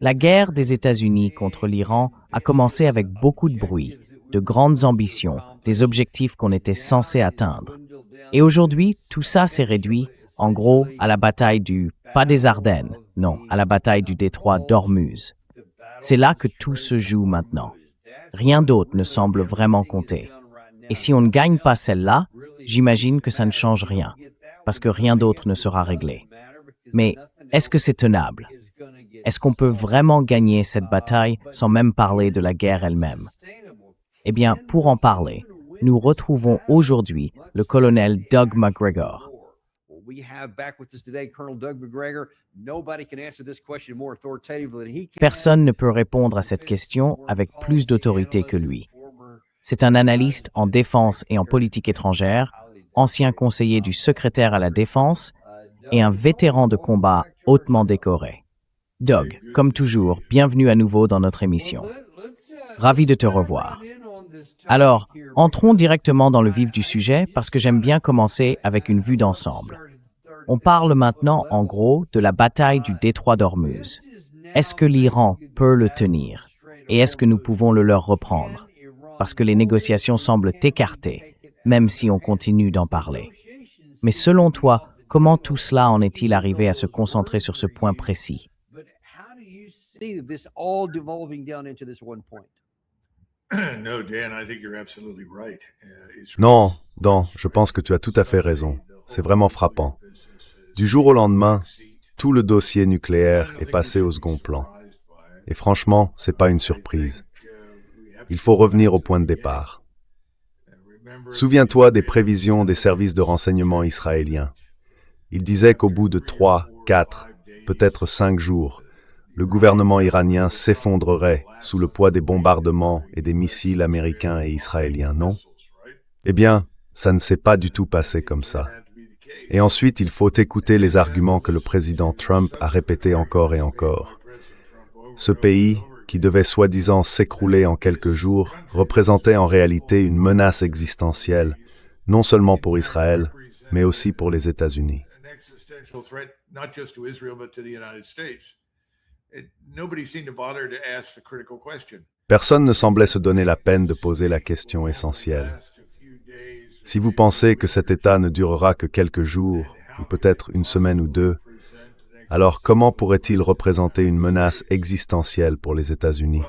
La guerre des États-Unis contre l'Iran a commencé avec beaucoup de bruit, de grandes ambitions, des objectifs qu'on était censé atteindre. Et aujourd'hui, tout ça s'est réduit, en gros, à la bataille pas des Ardennes, non, à la bataille du détroit d'Ormuz. C'est là que tout se joue maintenant. Rien d'autre ne semble vraiment compter. Et si on ne gagne pas celle-là, j'imagine que ça ne change rien, parce que rien d'autre ne sera réglé. Mais est-ce que c'est tenable? Est-ce qu'on peut vraiment gagner cette bataille sans même parler de la guerre elle-même? Eh bien, pour en parler, nous retrouvons aujourd'hui le colonel Doug Macgregor. Personne ne peut répondre à cette question avec plus d'autorité que lui. C'est un analyste en défense et en politique étrangère, ancien conseiller du secrétaire à la Défense et un vétéran de combat hautement décoré. Doug, comme toujours, bienvenue à nouveau dans notre émission. Ravi de te revoir. Alors, entrons directement dans le vif du sujet parce que j'aime bien commencer avec une vue d'ensemble. On parle maintenant, en gros, de la bataille du détroit d'Ormuz. Est-ce que l'Iran peut le tenir? Et est-ce que nous pouvons le leur reprendre? Parce que les négociations semblent écartées, même si on continue d'en parler. Mais selon toi, comment tout cela en est-il arrivé à se concentrer sur ce point précis? Non, Dan, je pense que tu as tout à fait raison. C'est vraiment frappant. Du jour au lendemain, tout le dossier nucléaire est passé au second plan. Et franchement, c'est pas une surprise. Il faut revenir au point de départ. Souviens-toi des prévisions des services de renseignement israéliens. Ils disaient qu'au bout de 3, 4, peut-être 5 jours, le gouvernement iranien s'effondrerait sous le poids des bombardements et des missiles américains et israéliens, non? Eh bien, ça ne s'est pas du tout passé comme ça. Et ensuite, il faut écouter les arguments que le président Trump a répétés encore et encore. Ce pays, qui devait soi-disant s'écrouler en quelques jours, représentait en réalité une menace existentielle, non seulement pour Israël, mais aussi pour les États-Unis. Personne ne semblait se donner la peine de poser la question essentielle. Si vous pensez que cet état ne durera que quelques jours, ou peut-être une semaine ou deux, alors comment pourrait-il représenter une menace existentielle pour les États-Unis?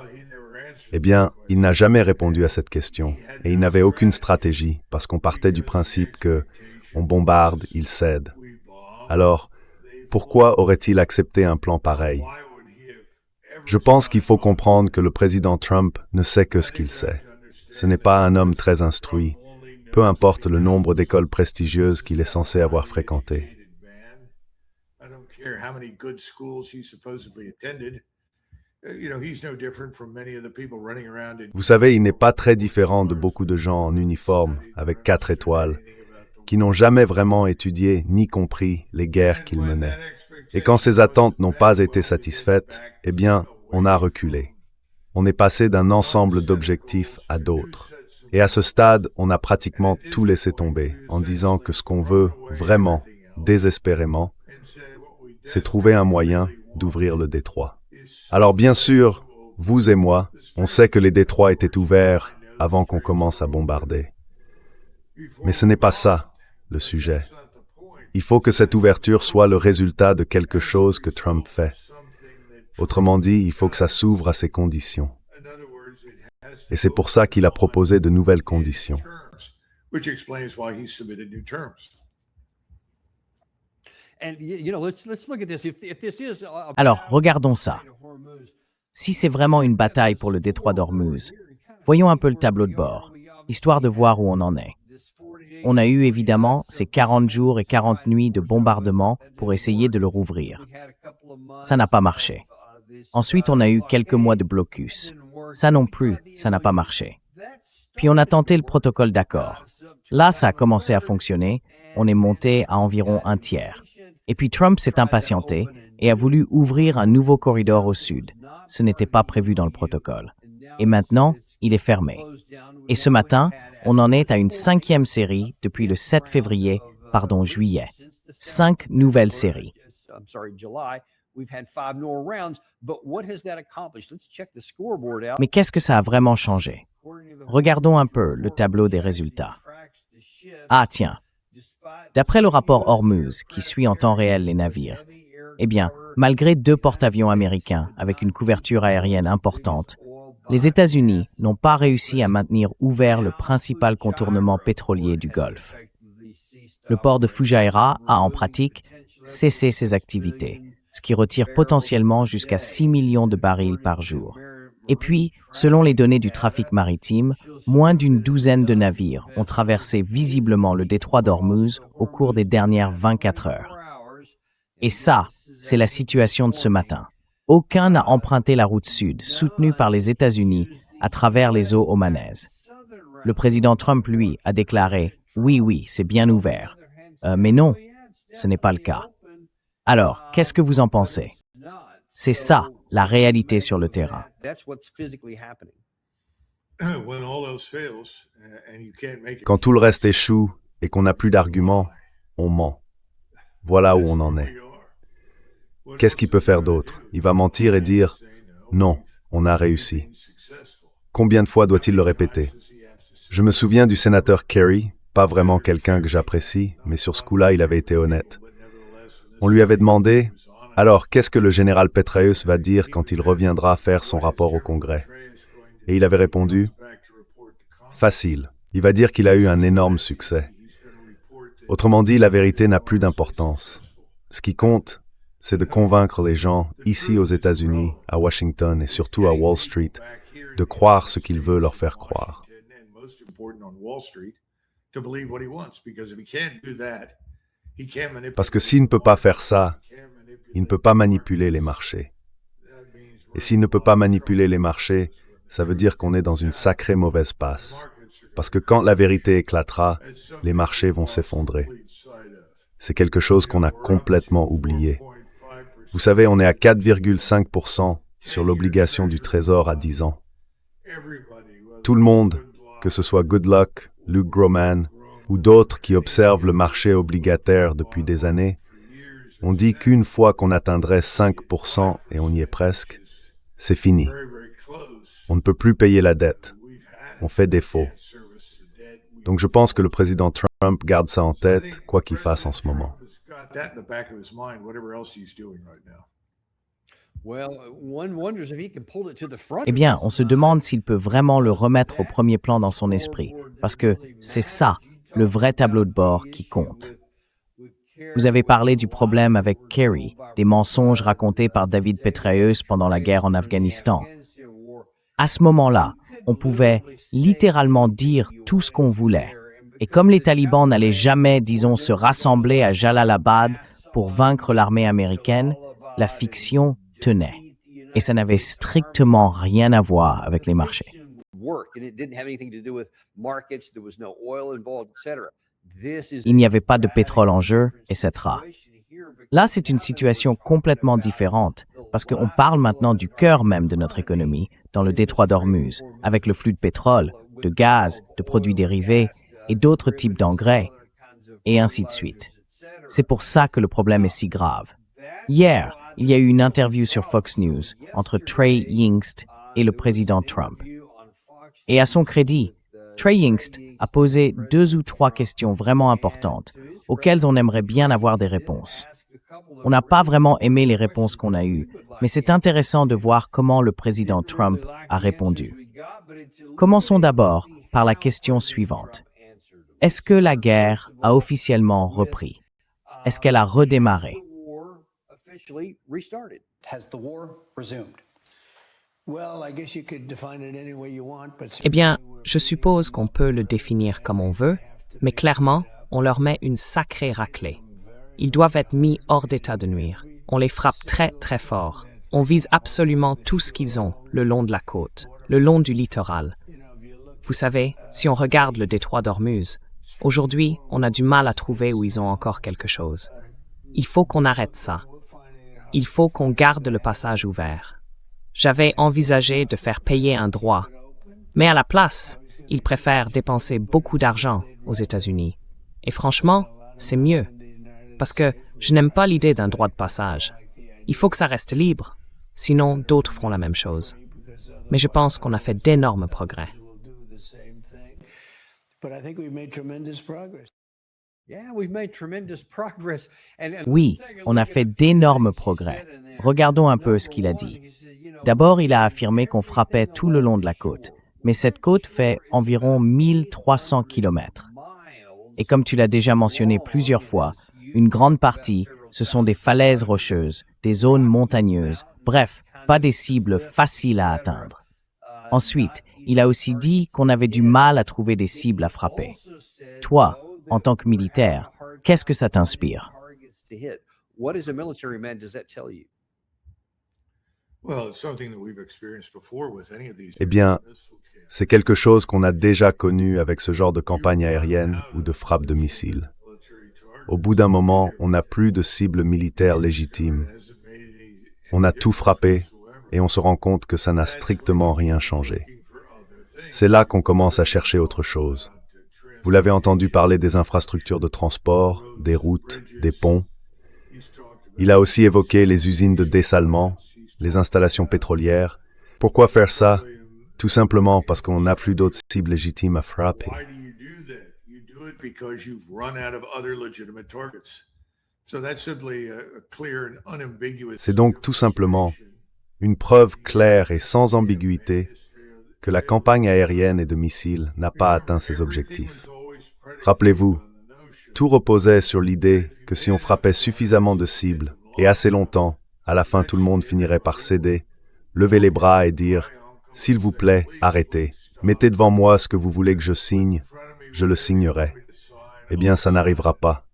Eh bien, il n'a jamais répondu à cette question, et il n'avait aucune stratégie, parce qu'on partait du principe que on bombarde, il cède. Alors, pourquoi aurait-il accepté un plan pareil? Je pense qu'il faut comprendre que le président Trump ne sait que ce qu'il sait. Ce n'est pas un homme très instruit, peu importe le nombre d'écoles prestigieuses qu'il est censé avoir fréquentées. Vous savez, il n'est pas très différent de beaucoup de gens en uniforme, avec 4 étoiles, qui n'ont jamais vraiment étudié ni compris les guerres qu'ils menaient. Et quand ces attentes n'ont pas été satisfaites, eh bien, on a reculé. On est passé d'un ensemble d'objectifs à d'autres. Et à ce stade, on a pratiquement tout laissé tomber, en disant que ce qu'on veut vraiment, désespérément, c'est trouver un moyen d'ouvrir le détroit. Alors bien sûr, vous et moi, on sait que les détroits étaient ouverts avant qu'on commence à bombarder. Mais ce n'est pas ça, le sujet. Il faut que cette ouverture soit le résultat de quelque chose que Trump fait. Autrement dit, il faut que ça s'ouvre à ces conditions. Et c'est pour ça qu'il a proposé de nouvelles conditions. Alors, regardons ça. Si c'est vraiment une bataille pour le détroit d'Ormuz, voyons un peu le tableau de bord, histoire de voir où on en est. On a eu évidemment ces 40 jours et 40 nuits de bombardement pour essayer de le rouvrir. Ça n'a pas marché. Ensuite, on a eu quelques mois de blocus. Ça non plus, ça n'a pas marché. Puis on a tenté le protocole d'accord. Là, ça a commencé à fonctionner. On est monté à environ un tiers. Et puis Trump s'est impatienté et a voulu ouvrir un nouveau corridor au sud. Ce n'était pas prévu dans le protocole. Et maintenant, il est fermé. Et ce matin, on en est à une 5e série depuis le 7 juillet. 5 nouvelles séries. Mais qu'est-ce que ça a vraiment changé? Regardons un peu le tableau des résultats. Ah tiens, d'après le rapport Hormuz, qui suit en temps réel les navires, eh bien, malgré 2 porte-avions américains avec une couverture aérienne importante, les États-Unis n'ont pas réussi à maintenir ouvert le principal contournement pétrolier du Golfe. Le port de Fujairah a en pratique cessé ses activités, ce qui retire potentiellement jusqu'à 6 millions de barils par jour. Et puis, selon les données du trafic maritime, moins d'une douzaine de navires ont traversé visiblement le détroit d'Ormuz au cours des dernières 24 heures. Et ça, c'est la situation de ce matin. Aucun n'a emprunté la route sud, soutenue par les États-Unis, à travers les eaux omanaises. Le président Trump, lui, a déclaré « Oui, c'est bien ouvert ». Mais non, ce n'est pas le cas. Alors, qu'est-ce que vous en pensez? C'est ça, la réalité sur le terrain. Quand tout le reste échoue et qu'on n'a plus d'arguments, on ment. Voilà où on en est. Qu'est-ce qu'il peut faire d'autre? Il va mentir et dire « Non, on a réussi ». Combien de fois doit-il le répéter? Je me souviens du sénateur Kerry, pas vraiment quelqu'un que j'apprécie, mais sur ce coup-là, il avait été honnête. On lui avait demandé « Alors, qu'est-ce que le général Petraeus va dire quand il reviendra faire son rapport au Congrès ?» Et il avait répondu « Facile, il va dire qu'il a eu un énorme succès. » Autrement dit, la vérité n'a plus d'importance. Ce qui compte, c'est de convaincre les gens, ici aux États-Unis, à Washington et surtout à Wall Street, de croire ce qu'il veut leur faire croire. Parce que s'il ne peut pas faire ça, il ne peut pas manipuler les marchés. Et s'il ne peut pas manipuler les marchés, ça veut dire qu'on est dans une sacrée mauvaise passe. Parce que quand la vérité éclatera, les marchés vont s'effondrer. C'est quelque chose qu'on a complètement oublié. Vous savez, on est à 4,5% sur l'obligation du Trésor à 10 ans. Tout le monde, que ce soit Goodluck, Luke Groman ou d'autres qui observent le marché obligataire depuis des années, on dit qu'une fois qu'on atteindrait 5%, et on y est presque, c'est fini. On ne peut plus payer la dette. On fait défaut. Donc je pense que le président Trump garde ça en tête, quoi qu'il fasse en ce moment. Eh bien, on se demande s'il peut vraiment le remettre au premier plan dans son esprit, parce que c'est ça, le vrai tableau de bord qui compte. Vous avez parlé du problème avec Kerry, des mensonges racontés par David Petraeus pendant la guerre en Afghanistan. À ce moment-là, on pouvait littéralement dire tout ce qu'on voulait. Et comme les talibans n'allaient jamais, disons, se rassembler à Jalalabad pour vaincre l'armée américaine, la fiction tenait. Et ça n'avait strictement rien à voir avec les marchés. Il n'y avait pas de pétrole en jeu, etc. Là, c'est une situation complètement différente, parce qu'on parle maintenant du cœur même de notre économie, dans le détroit d'Ormuz, avec le flux de pétrole, de gaz, de produits dérivés et d'autres types d'engrais, et ainsi de suite. C'est pour ça que le problème est si grave. Hier, il y a eu une interview sur Fox News entre Trey Yingst et le président Trump. Et à son crédit, Trey Yingst a posé 2 ou 3 questions vraiment importantes, auxquelles on aimerait bien avoir des réponses. On n'a pas vraiment aimé les réponses qu'on a eues, mais c'est intéressant de voir comment le président Trump a répondu. Commençons d'abord par la question suivante. Est-ce que la guerre a officiellement repris? Est-ce qu'elle a redémarré? Eh bien, je suppose qu'on peut le définir comme on veut, mais clairement, on leur met une sacrée raclée. Ils doivent être mis hors d'état de nuire. On les frappe très, très fort. On vise absolument tout ce qu'ils ont le long de la côte, le long du littoral. Vous savez, si on regarde le détroit d'Ormuz, aujourd'hui, on a du mal à trouver où ils ont encore quelque chose. Il faut qu'on arrête ça. Il faut qu'on garde le passage ouvert. J'avais envisagé de faire payer un droit, mais à la place, ils préfèrent dépenser beaucoup d'argent aux États-Unis. Et franchement, c'est mieux. Parce que Je n'aime pas l'idée d'un droit de passage. Il faut que ça reste libre, sinon d'autres feront la même chose. Mais je pense qu'on a fait d'énormes progrès. Oui, on a fait d'énormes progrès. Regardons un peu ce qu'il a dit. D'abord, il a affirmé qu'on frappait tout le long de la côte, mais cette côte fait environ 1300 kilomètres. Et comme tu l'as déjà mentionné plusieurs fois, une grande partie, ce sont des falaises rocheuses, des zones montagneuses, bref, pas des cibles faciles à atteindre. Ensuite, il a aussi dit qu'on avait du mal à trouver des cibles à frapper. Toi, en tant que militaire, qu'est-ce que ça t'inspire? Eh bien, c'est quelque chose qu'on a déjà connu avec ce genre de campagne aérienne ou de frappe de missiles. Au bout d'un moment, on n'a plus de cible militaire légitime. On a tout frappé et on se rend compte que ça n'a strictement rien changé. C'est là qu'on commence à chercher autre chose. Vous l'avez entendu parler des infrastructures de transport, des routes, des ponts. Il a aussi évoqué les usines de dessalement, les installations pétrolières. Pourquoi faire ça? Tout simplement parce qu'on n'a plus d'autres cibles légitimes à frapper. C'est donc tout simplement une preuve claire et sans ambiguïté que la campagne aérienne et de missiles n'a pas atteint ses objectifs. Rappelez-vous, tout reposait sur l'idée que si on frappait suffisamment de cibles et assez longtemps, à la fin tout le monde finirait par céder, lever les bras et dire « S'il vous plaît, arrêtez. Mettez devant moi ce que vous voulez que je signe, je le signerai. » Eh bien, ça n'arrivera pas.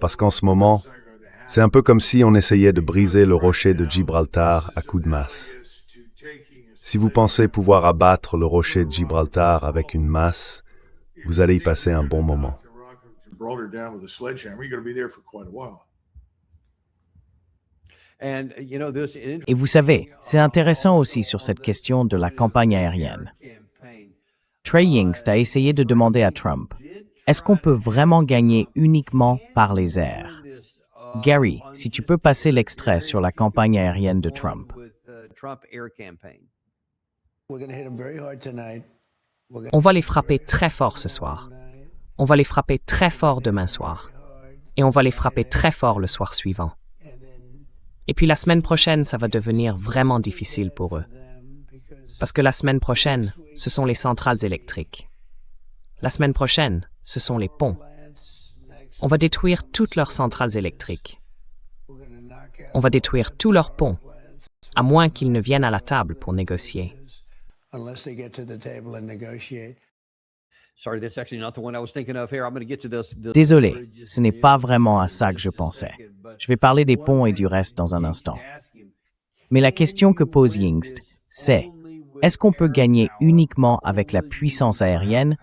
Parce qu'en ce moment, c'est un peu comme si on essayait de briser le rocher de Gibraltar à coups de masse. Si vous pensez pouvoir abattre le rocher de Gibraltar avec une masse, vous allez y passer un bon moment. Et vous savez, c'est intéressant aussi sur cette question de la campagne aérienne. Trey Yingst a essayé de demander à Trump, est-ce qu'on peut vraiment gagner uniquement par les airs? Gary, si tu peux passer l'extrait sur la campagne aérienne de Trump. On va les frapper très fort ce soir. On va les frapper très fort demain soir. Et on va les frapper très fort le soir suivant. Et puis la semaine prochaine, ça va devenir vraiment difficile pour eux. Parce que la semaine prochaine, ce sont les centrales électriques. La semaine prochaine, ce sont les ponts. On va détruire toutes leurs centrales électriques. On va détruire tous leurs ponts, à moins qu'ils ne viennent à la table pour négocier. Désolé, ce n'est pas vraiment à ça que je pensais. Je vais parler des ponts et du reste dans un instant. Mais la question que pose Yingst, c'est est-ce qu'on peut gagner uniquement avec la puissance aérienne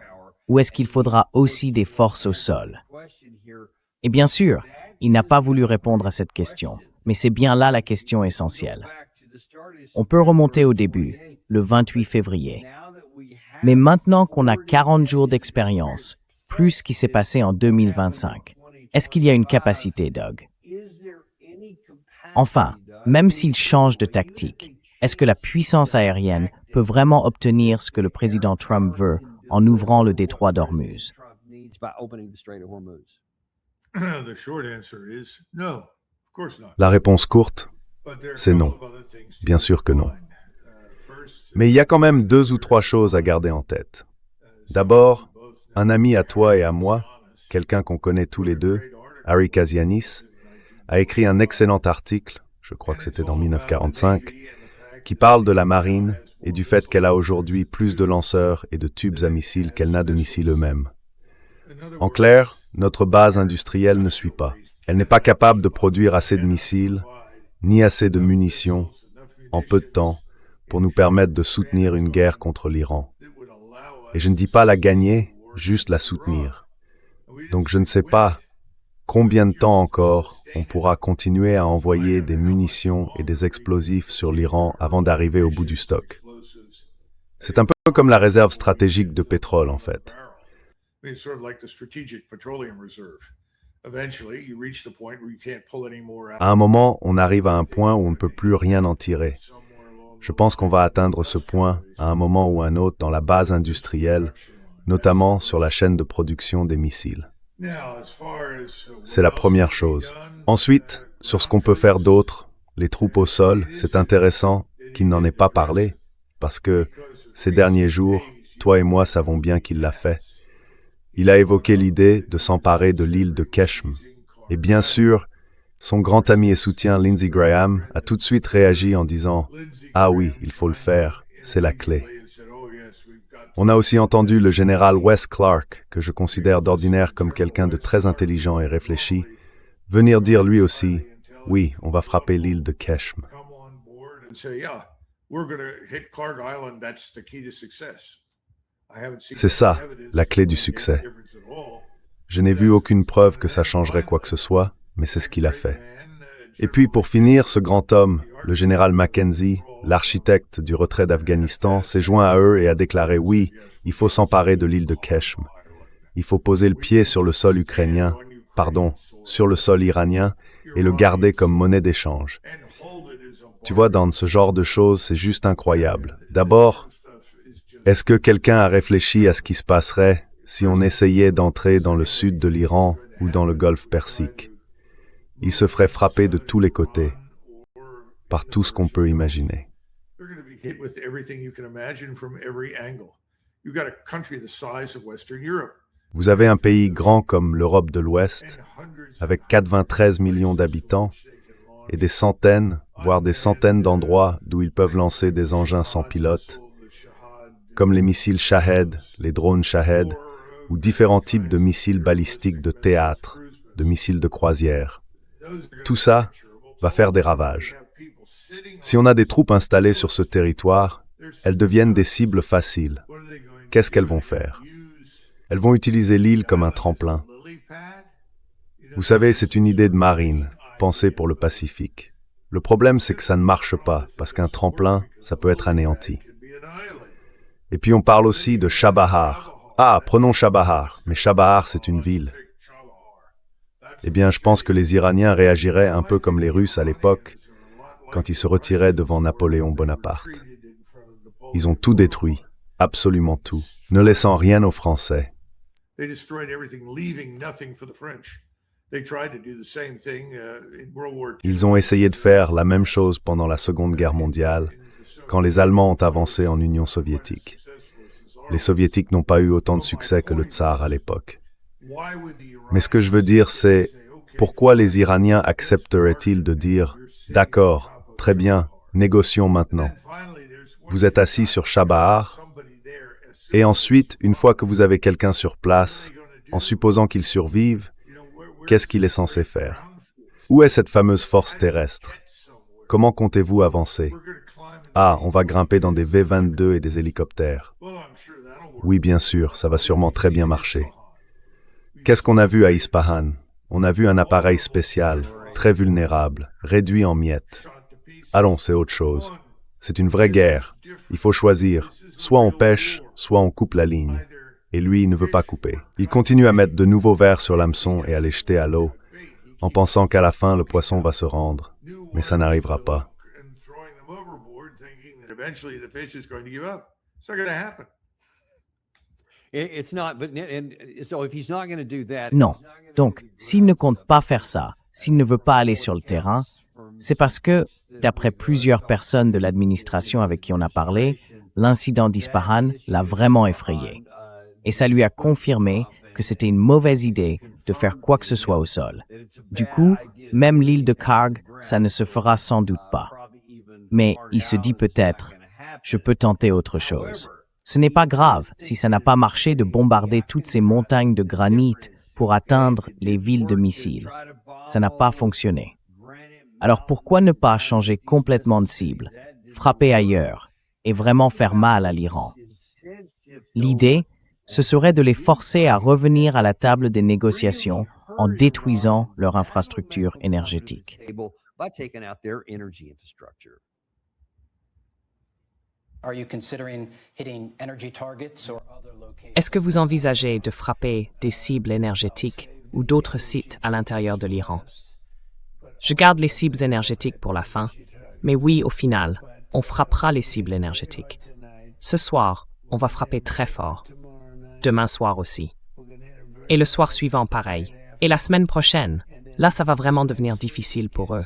ou est-ce qu'il faudra aussi des forces au sol? Et bien sûr, il n'a pas voulu répondre à cette question, mais c'est bien là la question essentielle. On peut remonter au début, le 28 février. Mais maintenant qu'on a 40 jours d'expérience, plus ce qui s'est passé en 2025, est-ce qu'il y a une capacité, Doug? Enfin, même s'il change de tactique, est-ce que la puissance aérienne peut vraiment obtenir ce que le président Trump veut en ouvrant le détroit d'Ormuz? La réponse courte, c'est non. Bien sûr que non. Mais il y a quand même 2 ou 3 choses à garder en tête. D'abord, un ami à toi et à moi, quelqu'un qu'on connaît tous les deux, Harry Kazianis, a écrit un excellent article, je crois que c'était dans 1945, qui parle de la marine et du fait qu'elle a aujourd'hui plus de lanceurs et de tubes à missiles qu'elle n'a de missiles eux-mêmes. En clair, notre base industrielle ne suit pas. Elle n'est pas capable de produire assez de missiles, ni assez de munitions, en peu de temps, pour nous permettre de soutenir une guerre contre l'Iran. Et je ne dis pas la gagner, juste la soutenir. Donc je ne sais pas combien de temps encore on pourra continuer à envoyer des munitions et des explosifs sur l'Iran avant d'arriver au bout du stock. C'est un peu comme la réserve stratégique de pétrole, en fait. À un moment, on arrive à un point où on ne peut plus rien en tirer. Je pense qu'on va atteindre ce point à un moment ou un autre dans la base industrielle, notamment sur la chaîne de production des missiles. C'est la première chose. Ensuite, sur ce qu'on peut faire d'autre, les troupes au sol, c'est intéressant qu'il n'en ait pas parlé, parce que ces derniers jours, toi et moi savons bien qu'il l'a fait. Il a évoqué l'idée de s'emparer de l'île de Keshm. Et bien sûr, son grand ami et soutien Lindsey Graham a tout de suite réagi en disant « Ah oui, il faut le faire, c'est la clé ». On a aussi entendu le général Wes Clark, que je considère d'ordinaire comme quelqu'un de très intelligent et réfléchi, venir dire lui aussi « Oui, on va frapper l'île de Keshm ». C'est ça, la clé du succès. Je n'ai vu aucune preuve que ça changerait quoi que ce soit, mais c'est ce qu'il a fait. Et puis pour finir, ce grand homme, le général Mackenzie, l'architecte du retrait d'Afghanistan, s'est joint à eux et a déclaré « Oui, il faut s'emparer de l'île de Keshm. Il faut poser le pied sur le sol ukrainien, sur le sol iranien, et le garder comme monnaie d'échange. » Tu vois, dans ce genre de choses, c'est juste incroyable. D'abord, est-ce que quelqu'un a réfléchi à ce qui se passerait si on essayait d'entrer dans le sud de l'Iran ou dans le Golfe Persique? Il se ferait frapper de tous les côtés, par tout ce qu'on peut imaginer. Vous avez un pays grand comme l'Europe de l'Ouest, avec 93 millions d'habitants, et des centaines, voire des centaines d'endroits d'où ils peuvent lancer des engins sans pilote, comme les missiles Shahed, les drones Shahed, ou différents types de missiles balistiques de théâtre, de missiles de croisière. Tout ça va faire des ravages. Si on a des troupes installées sur ce territoire, elles deviennent des cibles faciles. Qu'est-ce qu'elles vont faire? Elles vont utiliser l'île comme un tremplin. Vous savez, c'est une idée de marine, pensée pour le Pacifique. Le problème, c'est que ça ne marche pas, parce qu'un tremplin, ça peut être anéanti. Et puis on parle aussi de Chabahar. Ah, prenons Chabahar, mais Chabahar, c'est une ville. Eh bien, je pense que les Iraniens réagiraient un peu comme les Russes à l'époque, quand ils se retiraient devant Napoléon Bonaparte. Ils ont tout détruit, absolument tout, ne laissant rien aux Français. Ils ont essayé de faire la même chose pendant la Seconde Guerre mondiale, quand les Allemands ont avancé en Union soviétique. Les Soviétiques n'ont pas eu autant de succès que le Tsar à l'époque. Mais ce que je veux dire, c'est pourquoi les Iraniens accepteraient-ils de dire « D'accord, très bien, négocions maintenant. Vous êtes assis sur Chabahar, et ensuite, une fois que vous avez quelqu'un sur place, en supposant qu'il survive, qu'est-ce qu'il est censé faire? Où est cette fameuse force terrestre? Comment comptez-vous avancer? Ah, on va grimper dans des V-22 et des hélicoptères. Oui, bien sûr, ça va sûrement très bien marcher. Qu'est-ce qu'on a vu à Ispahan? On a vu un appareil spécial, très vulnérable, réduit en miettes. Allons, c'est autre chose. C'est une vraie guerre. Il faut choisir. Soit on pêche, soit on coupe la ligne. Et lui, il ne veut pas couper. Il continue à mettre de nouveaux vers sur l'hameçon et à les jeter à l'eau, en pensant qu'à la fin, le poisson va se rendre. Mais ça n'arrivera pas. Non. Donc, s'il ne compte pas faire ça, s'il ne veut pas aller sur le terrain, c'est parce que, d'après plusieurs personnes de l'administration avec qui on a parlé, l'incident d'Ispahan l'a vraiment effrayé. Et ça lui a confirmé que c'était une mauvaise idée de faire quoi que ce soit au sol. Du coup, même l'île de Karg, ça ne se fera sans doute pas. Mais il se dit peut-être, je peux tenter autre chose. Ce n'est pas grave si ça n'a pas marché de bombarder toutes ces montagnes de granit pour atteindre les villes de missiles. Ça n'a pas fonctionné. Alors pourquoi ne pas changer complètement de cible, frapper ailleurs et vraiment faire mal à l'Iran? L'idée, ce serait de les forcer à revenir à la table des négociations en détruisant leur infrastructure énergétique. Est-ce que vous envisagez de frapper des cibles énergétiques ou d'autres sites à l'intérieur de l'Iran. Je garde les cibles énergétiques pour la fin, mais oui, au final, on frappera les cibles énergétiques. Ce soir, on va frapper très fort. Demain soir aussi. Et le soir suivant, pareil. Et la semaine prochaine, là, ça va vraiment devenir difficile pour eux.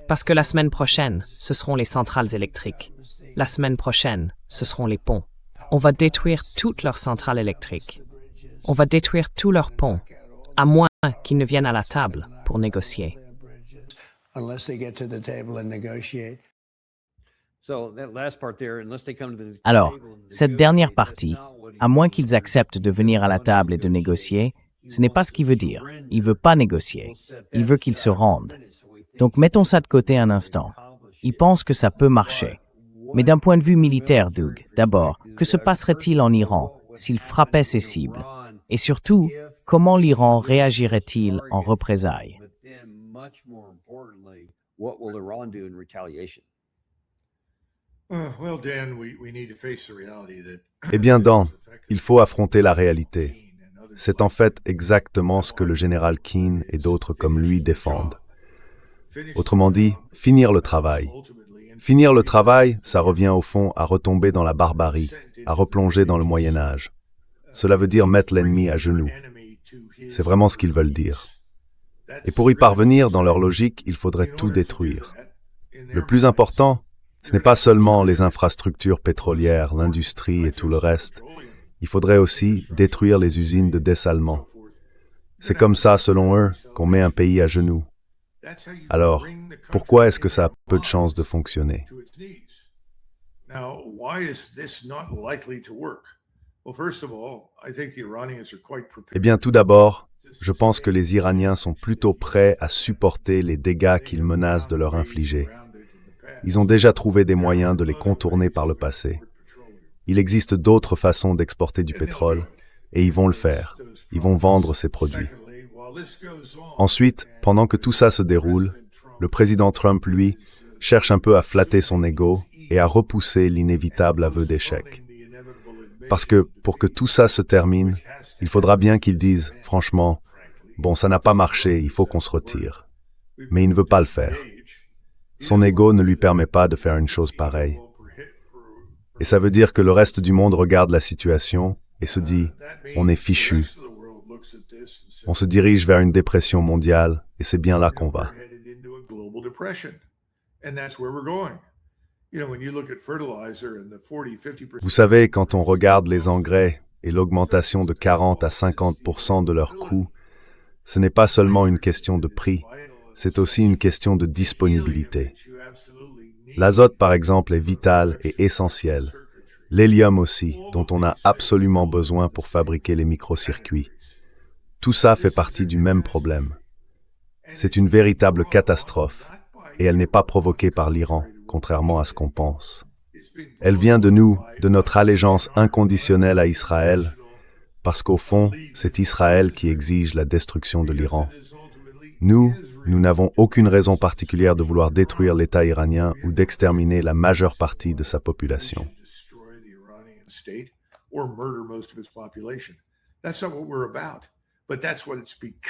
Parce que la semaine prochaine, ce seront les centrales électriques. La semaine prochaine, ce seront les ponts. On va détruire toutes leurs centrales électriques. On va détruire tous leurs ponts, à moins qu'ils ne viennent à la table pour négocier. Alors, cette dernière partie, à moins qu'ils acceptent de venir à la table et de négocier, ce n'est pas ce qu'il veut dire. Il ne veut pas négocier. Il veut qu'ils se rendent. Donc mettons ça de côté un instant. Il pense que ça peut marcher. Mais d'un point de vue militaire, Doug, d'abord, que se passerait-il en Iran s'il frappait ses cibles? Et surtout, comment l'Iran réagirait-il en représailles? Eh bien, Dan, il faut affronter la réalité. C'est en fait exactement ce que le général Keane et d'autres comme lui défendent. Autrement dit, finir le travail. Finir le travail, ça revient au fond à retomber dans la barbarie, à replonger dans le Moyen-Âge. Cela veut dire mettre l'ennemi à genoux. C'est vraiment ce qu'ils veulent dire. Et pour y parvenir, dans leur logique, il faudrait tout détruire. Le plus important, ce n'est pas seulement les infrastructures pétrolières, l'industrie et tout le reste. Il faudrait aussi détruire les usines de dessalement. C'est comme ça, selon eux, qu'on met un pays à genoux. Alors, pourquoi est-ce que ça a peu de chances de fonctionner? Eh bien, tout d'abord, je pense que les Iraniens sont plutôt prêts à supporter les dégâts qu'ils menacent de leur infliger. Ils ont déjà trouvé des moyens de les contourner par le passé. Il existe d'autres façons d'exporter du pétrole, et ils vont le faire. Ils vont vendre ces produits. Ensuite, pendant que tout ça se déroule, le président Trump, lui, cherche un peu à flatter son ego et à repousser l'inévitable aveu d'échec. Parce que, pour que tout ça se termine, il faudra bien qu'il dise, franchement, bon, ça n'a pas marché, il faut qu'on se retire. Mais il ne veut pas le faire. Son ego ne lui permet pas de faire une chose pareille. Et ça veut dire que le reste du monde regarde la situation et se dit, on est fichu. On se dirige vers une dépression mondiale et c'est bien là qu'on va. Vous savez, quand on regarde les engrais et l'augmentation de 40 à 50% de leurs coûts, ce n'est pas seulement une question de prix, c'est aussi une question de disponibilité. L'azote, par exemple, est vital et essentiel. L'hélium aussi, dont on a absolument besoin pour fabriquer les microcircuits. Tout ça fait partie du même problème. C'est une véritable catastrophe, et elle n'est pas provoquée par l'Iran, contrairement à ce qu'on pense. Elle vient de nous, de notre allégeance inconditionnelle à Israël, parce qu'au fond, c'est Israël qui exige la destruction de l'Iran. Nous n'avons aucune raison particulière de vouloir détruire l'État iranien ou d'exterminer la majeure partie de sa population.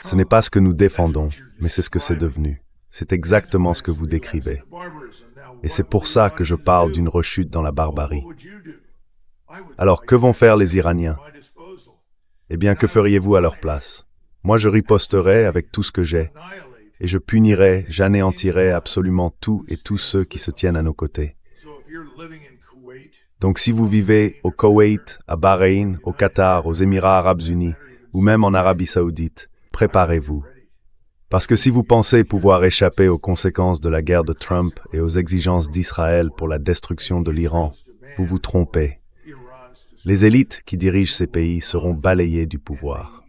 Ce n'est pas ce que nous défendons, mais c'est ce que c'est devenu. C'est exactement ce que vous décrivez. Et c'est pour ça que je parle d'une rechute dans la barbarie. Alors, que vont faire les Iraniens? Eh bien, que feriez-vous à leur place? Moi, je riposterai avec tout ce que j'ai, et je punirai, j'anéantirai absolument tout et tous ceux qui se tiennent à nos côtés. Donc, si vous vivez au Koweït, à Bahreïn, au Qatar, aux Émirats arabes unis, ou même en Arabie saoudite, préparez-vous. Parce que si vous pensez pouvoir échapper aux conséquences de la guerre de Trump et aux exigences d'Israël pour la destruction de l'Iran, vous vous trompez. Les élites qui dirigent ces pays seront balayées du pouvoir.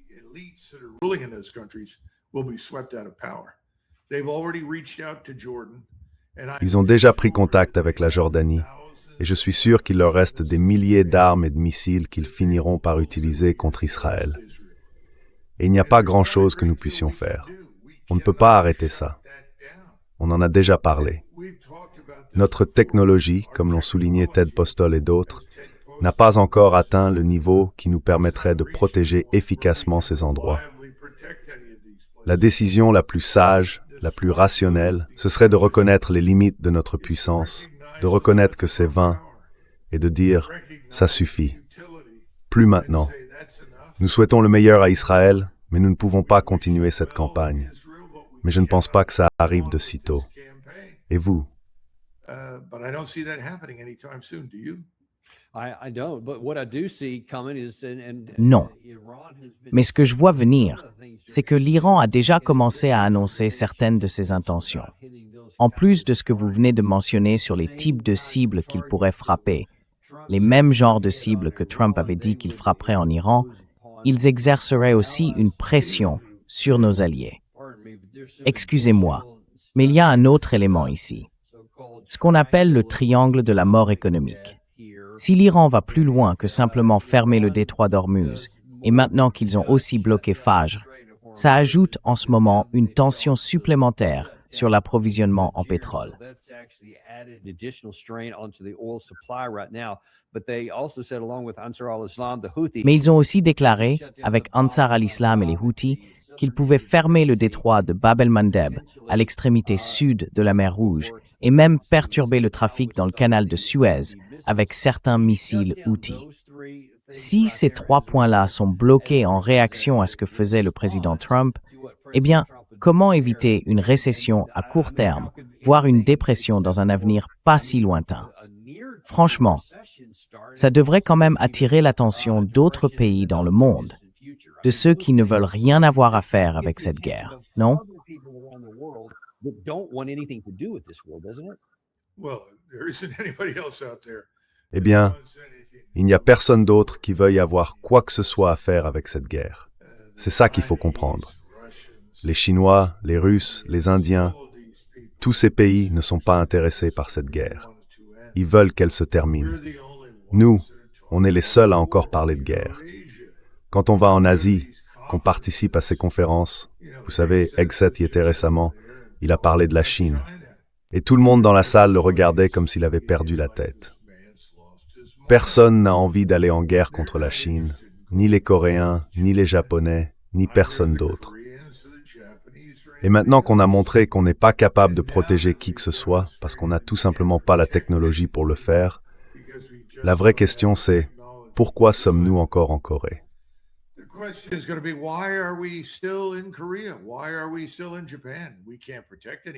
Ils ont déjà pris contact avec la Jordanie, et je suis sûr qu'il leur reste des milliers d'armes et de missiles qu'ils finiront par utiliser contre Israël. Et il n'y a pas grand-chose que nous puissions faire. On ne peut pas arrêter ça. On en a déjà parlé. Notre technologie, comme l'ont souligné Ted Postol et d'autres, n'a pas encore atteint le niveau qui nous permettrait de protéger efficacement ces endroits. La décision la plus sage, la plus rationnelle, ce serait de reconnaître les limites de notre puissance, de reconnaître que c'est vain, et de dire « ça suffit, plus maintenant ». Nous souhaitons le meilleur à Israël, mais nous ne pouvons pas continuer cette campagne. Mais je ne pense pas que ça arrive de sitôt. Et vous? Non. Mais ce que je vois venir, c'est que l'Iran a déjà commencé à annoncer certaines de ses intentions. En plus de ce que vous venez de mentionner sur les types de cibles qu'il pourrait frapper, les mêmes genres de cibles que Trump avait dit qu'il frapperait en Iran, ils exerceraient aussi une pression sur nos alliés. Excusez-moi, mais il y a un autre élément ici, ce qu'on appelle le triangle de la mort économique. Si l'Iran va plus loin que simplement fermer le détroit d'Ormuz, et maintenant qu'ils ont aussi bloqué Fajr, ça ajoute en ce moment une tension supplémentaire sur l'approvisionnement en pétrole. Mais ils ont aussi déclaré, avec Ansar al-Islam et les Houthis, qu'ils pouvaient fermer le détroit de Bab el-Mandeb à l'extrémité sud de la mer Rouge et même perturber le trafic dans le canal de Suez avec certains missiles Houthis. Si ces trois points-là sont bloqués en réaction à ce que faisait le président Trump, eh bien, comment éviter une récession à court terme, voire une dépression dans un avenir pas si lointain? Franchement, ça devrait quand même attirer l'attention d'autres pays dans le monde, de ceux qui ne veulent rien avoir à faire avec cette guerre, non? Eh bien, il n'y a personne d'autre qui veuille avoir quoi que ce soit à faire avec cette guerre. C'est ça qu'il faut comprendre. Les Chinois, les Russes, les Indiens, tous ces pays ne sont pas intéressés par cette guerre. Ils veulent qu'elle se termine. Nous, on est les seuls à encore parler de guerre. Quand on va en Asie, qu'on participe à ces conférences, vous savez, Hegseth y était récemment, il a parlé de la Chine. Et tout le monde dans la salle le regardait comme s'il avait perdu la tête. Personne n'a envie d'aller en guerre contre la Chine, ni les Coréens, ni les Japonais, ni personne d'autre. Et maintenant qu'on a montré qu'on n'est pas capable de protéger qui que ce soit, parce qu'on n'a tout simplement pas la technologie pour le faire, la vraie question c'est, pourquoi sommes-nous encore en Corée?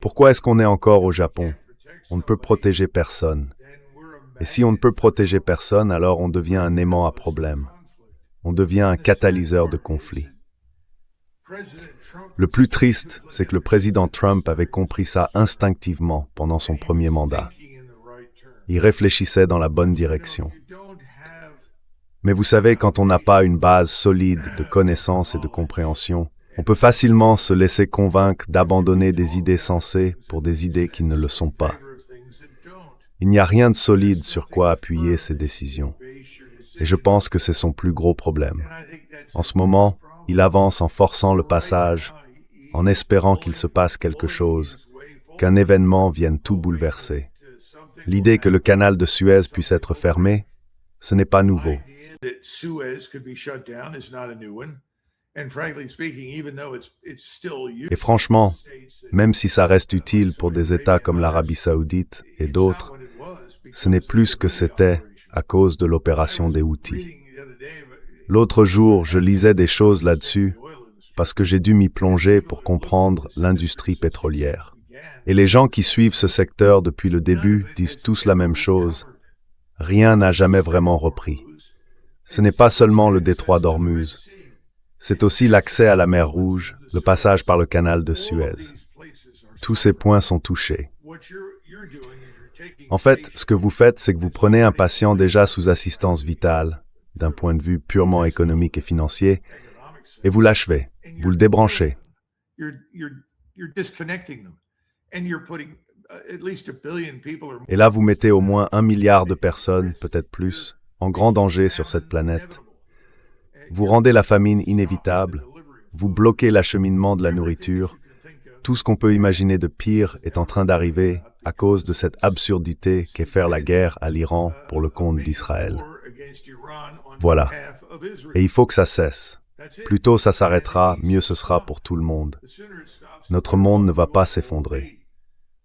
Pourquoi est-ce qu'on est encore au Japon? On ne peut protéger personne. Et si on ne peut protéger personne, alors on devient un aimant à problème. On devient un catalyseur de conflit. Le plus triste, c'est que le président Trump avait compris ça instinctivement pendant son premier mandat. Il réfléchissait dans la bonne direction. Mais vous savez, quand on n'a pas une base solide de connaissances et de compréhension, on peut facilement se laisser convaincre d'abandonner des idées sensées pour des idées qui ne le sont pas. Il n'y a rien de solide sur quoi appuyer ces décisions. Et je pense que c'est son plus gros problème. En ce moment, il avance en forçant le passage, en espérant qu'il se passe quelque chose, qu'un événement vienne tout bouleverser. L'idée que le canal de Suez puisse être fermé, ce n'est pas nouveau. Et franchement, même si ça reste utile pour des États comme l'Arabie Saoudite et d'autres, ce n'est plus ce que c'était à cause de l'opération des Houthis. L'autre jour, je lisais des choses là-dessus parce que j'ai dû m'y plonger pour comprendre l'industrie pétrolière. Et les gens qui suivent ce secteur depuis le début disent tous la même chose. Rien n'a jamais vraiment repris. Ce n'est pas seulement le détroit d'Ormuz, c'est aussi l'accès à la mer Rouge, le passage par le canal de Suez. Tous ces points sont touchés. En fait, ce que vous faites, c'est que vous prenez un patient déjà sous assistance vitale, d'un point de vue purement économique et financier, et vous l'achevez, vous le débranchez. Et là, vous mettez au moins 1 milliard de personnes, peut-être plus, en grand danger sur cette planète. Vous rendez la famine inévitable, vous bloquez l'acheminement de la nourriture. Tout ce qu'on peut imaginer de pire est en train d'arriver à cause de cette absurdité qu'est faire la guerre à l'Iran pour le compte d'Israël. Voilà. Et il faut que ça cesse. Plus tôt ça s'arrêtera, mieux ce sera pour tout le monde. Notre monde ne va pas s'effondrer.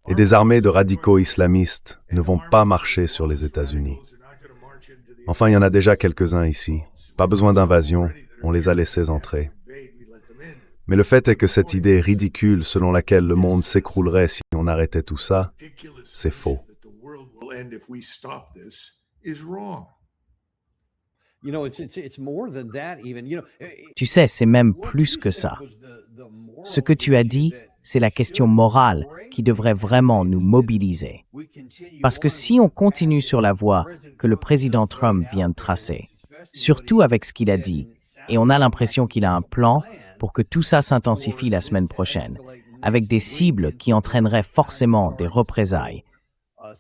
Et des armées de radicaux islamistes ne vont pas marcher sur les États-Unis. Enfin, il y en a déjà quelques-uns ici. Pas besoin d'invasion, on les a laissés entrer. Mais le fait est que cette idée ridicule selon laquelle le monde s'écroulerait si on arrêtait tout ça, c'est faux. Tu sais, c'est même plus que ça. Ce que tu as dit, c'est la question morale qui devrait vraiment nous mobiliser. Parce que si on continue sur la voie que le président Trump vient de tracer, surtout avec ce qu'il a dit, et on a l'impression qu'il a un plan pour que tout ça s'intensifie la semaine prochaine, avec des cibles qui entraîneraient forcément des représailles,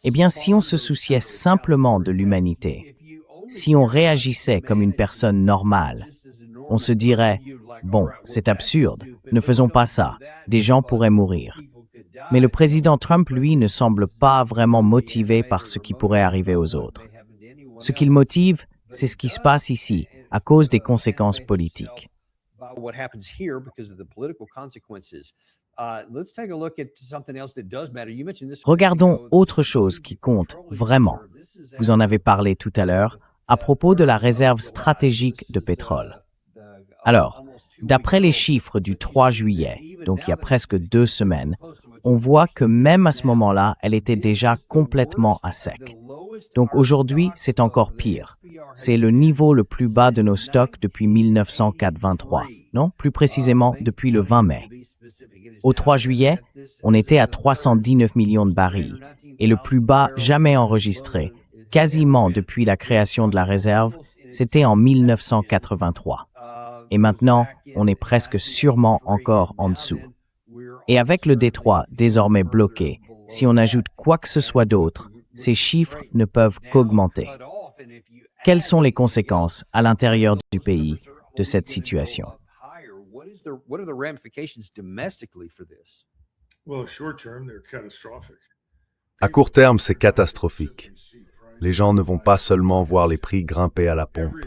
eh bien si on se souciait simplement de l'humanité, si on réagissait comme une personne normale, on se dirait « Bon, c'est absurde, ne faisons pas ça, des gens pourraient mourir ». Mais le président Trump, lui, ne semble pas vraiment motivé par ce qui pourrait arriver aux autres. Ce qui le motive, c'est ce qui se passe ici, à cause des conséquences politiques. Regardons autre chose qui compte vraiment. Vous en avez parlé tout à l'heure, à propos de la réserve stratégique de pétrole. Alors, d'après les chiffres du 3 juillet, donc il y a presque 2 semaines, on voit que même à ce moment-là, elle était déjà complètement à sec. Donc aujourd'hui, c'est encore pire. C'est le niveau le plus bas de nos stocks depuis 1923, non? Plus précisément, depuis le 20 mai. Au 3 juillet, on était à 319 millions de barils, et le plus bas jamais enregistré, quasiment depuis la création de la réserve, c'était en 1983. Et maintenant, on est presque sûrement encore en dessous. Et avec le détroit désormais bloqué, si on ajoute quoi que ce soit d'autre, ces chiffres ne peuvent qu'augmenter. Quelles sont les conséquences à l'intérieur du pays de cette situation? À court terme, c'est catastrophique. Les gens ne vont pas seulement voir les prix grimper à la pompe.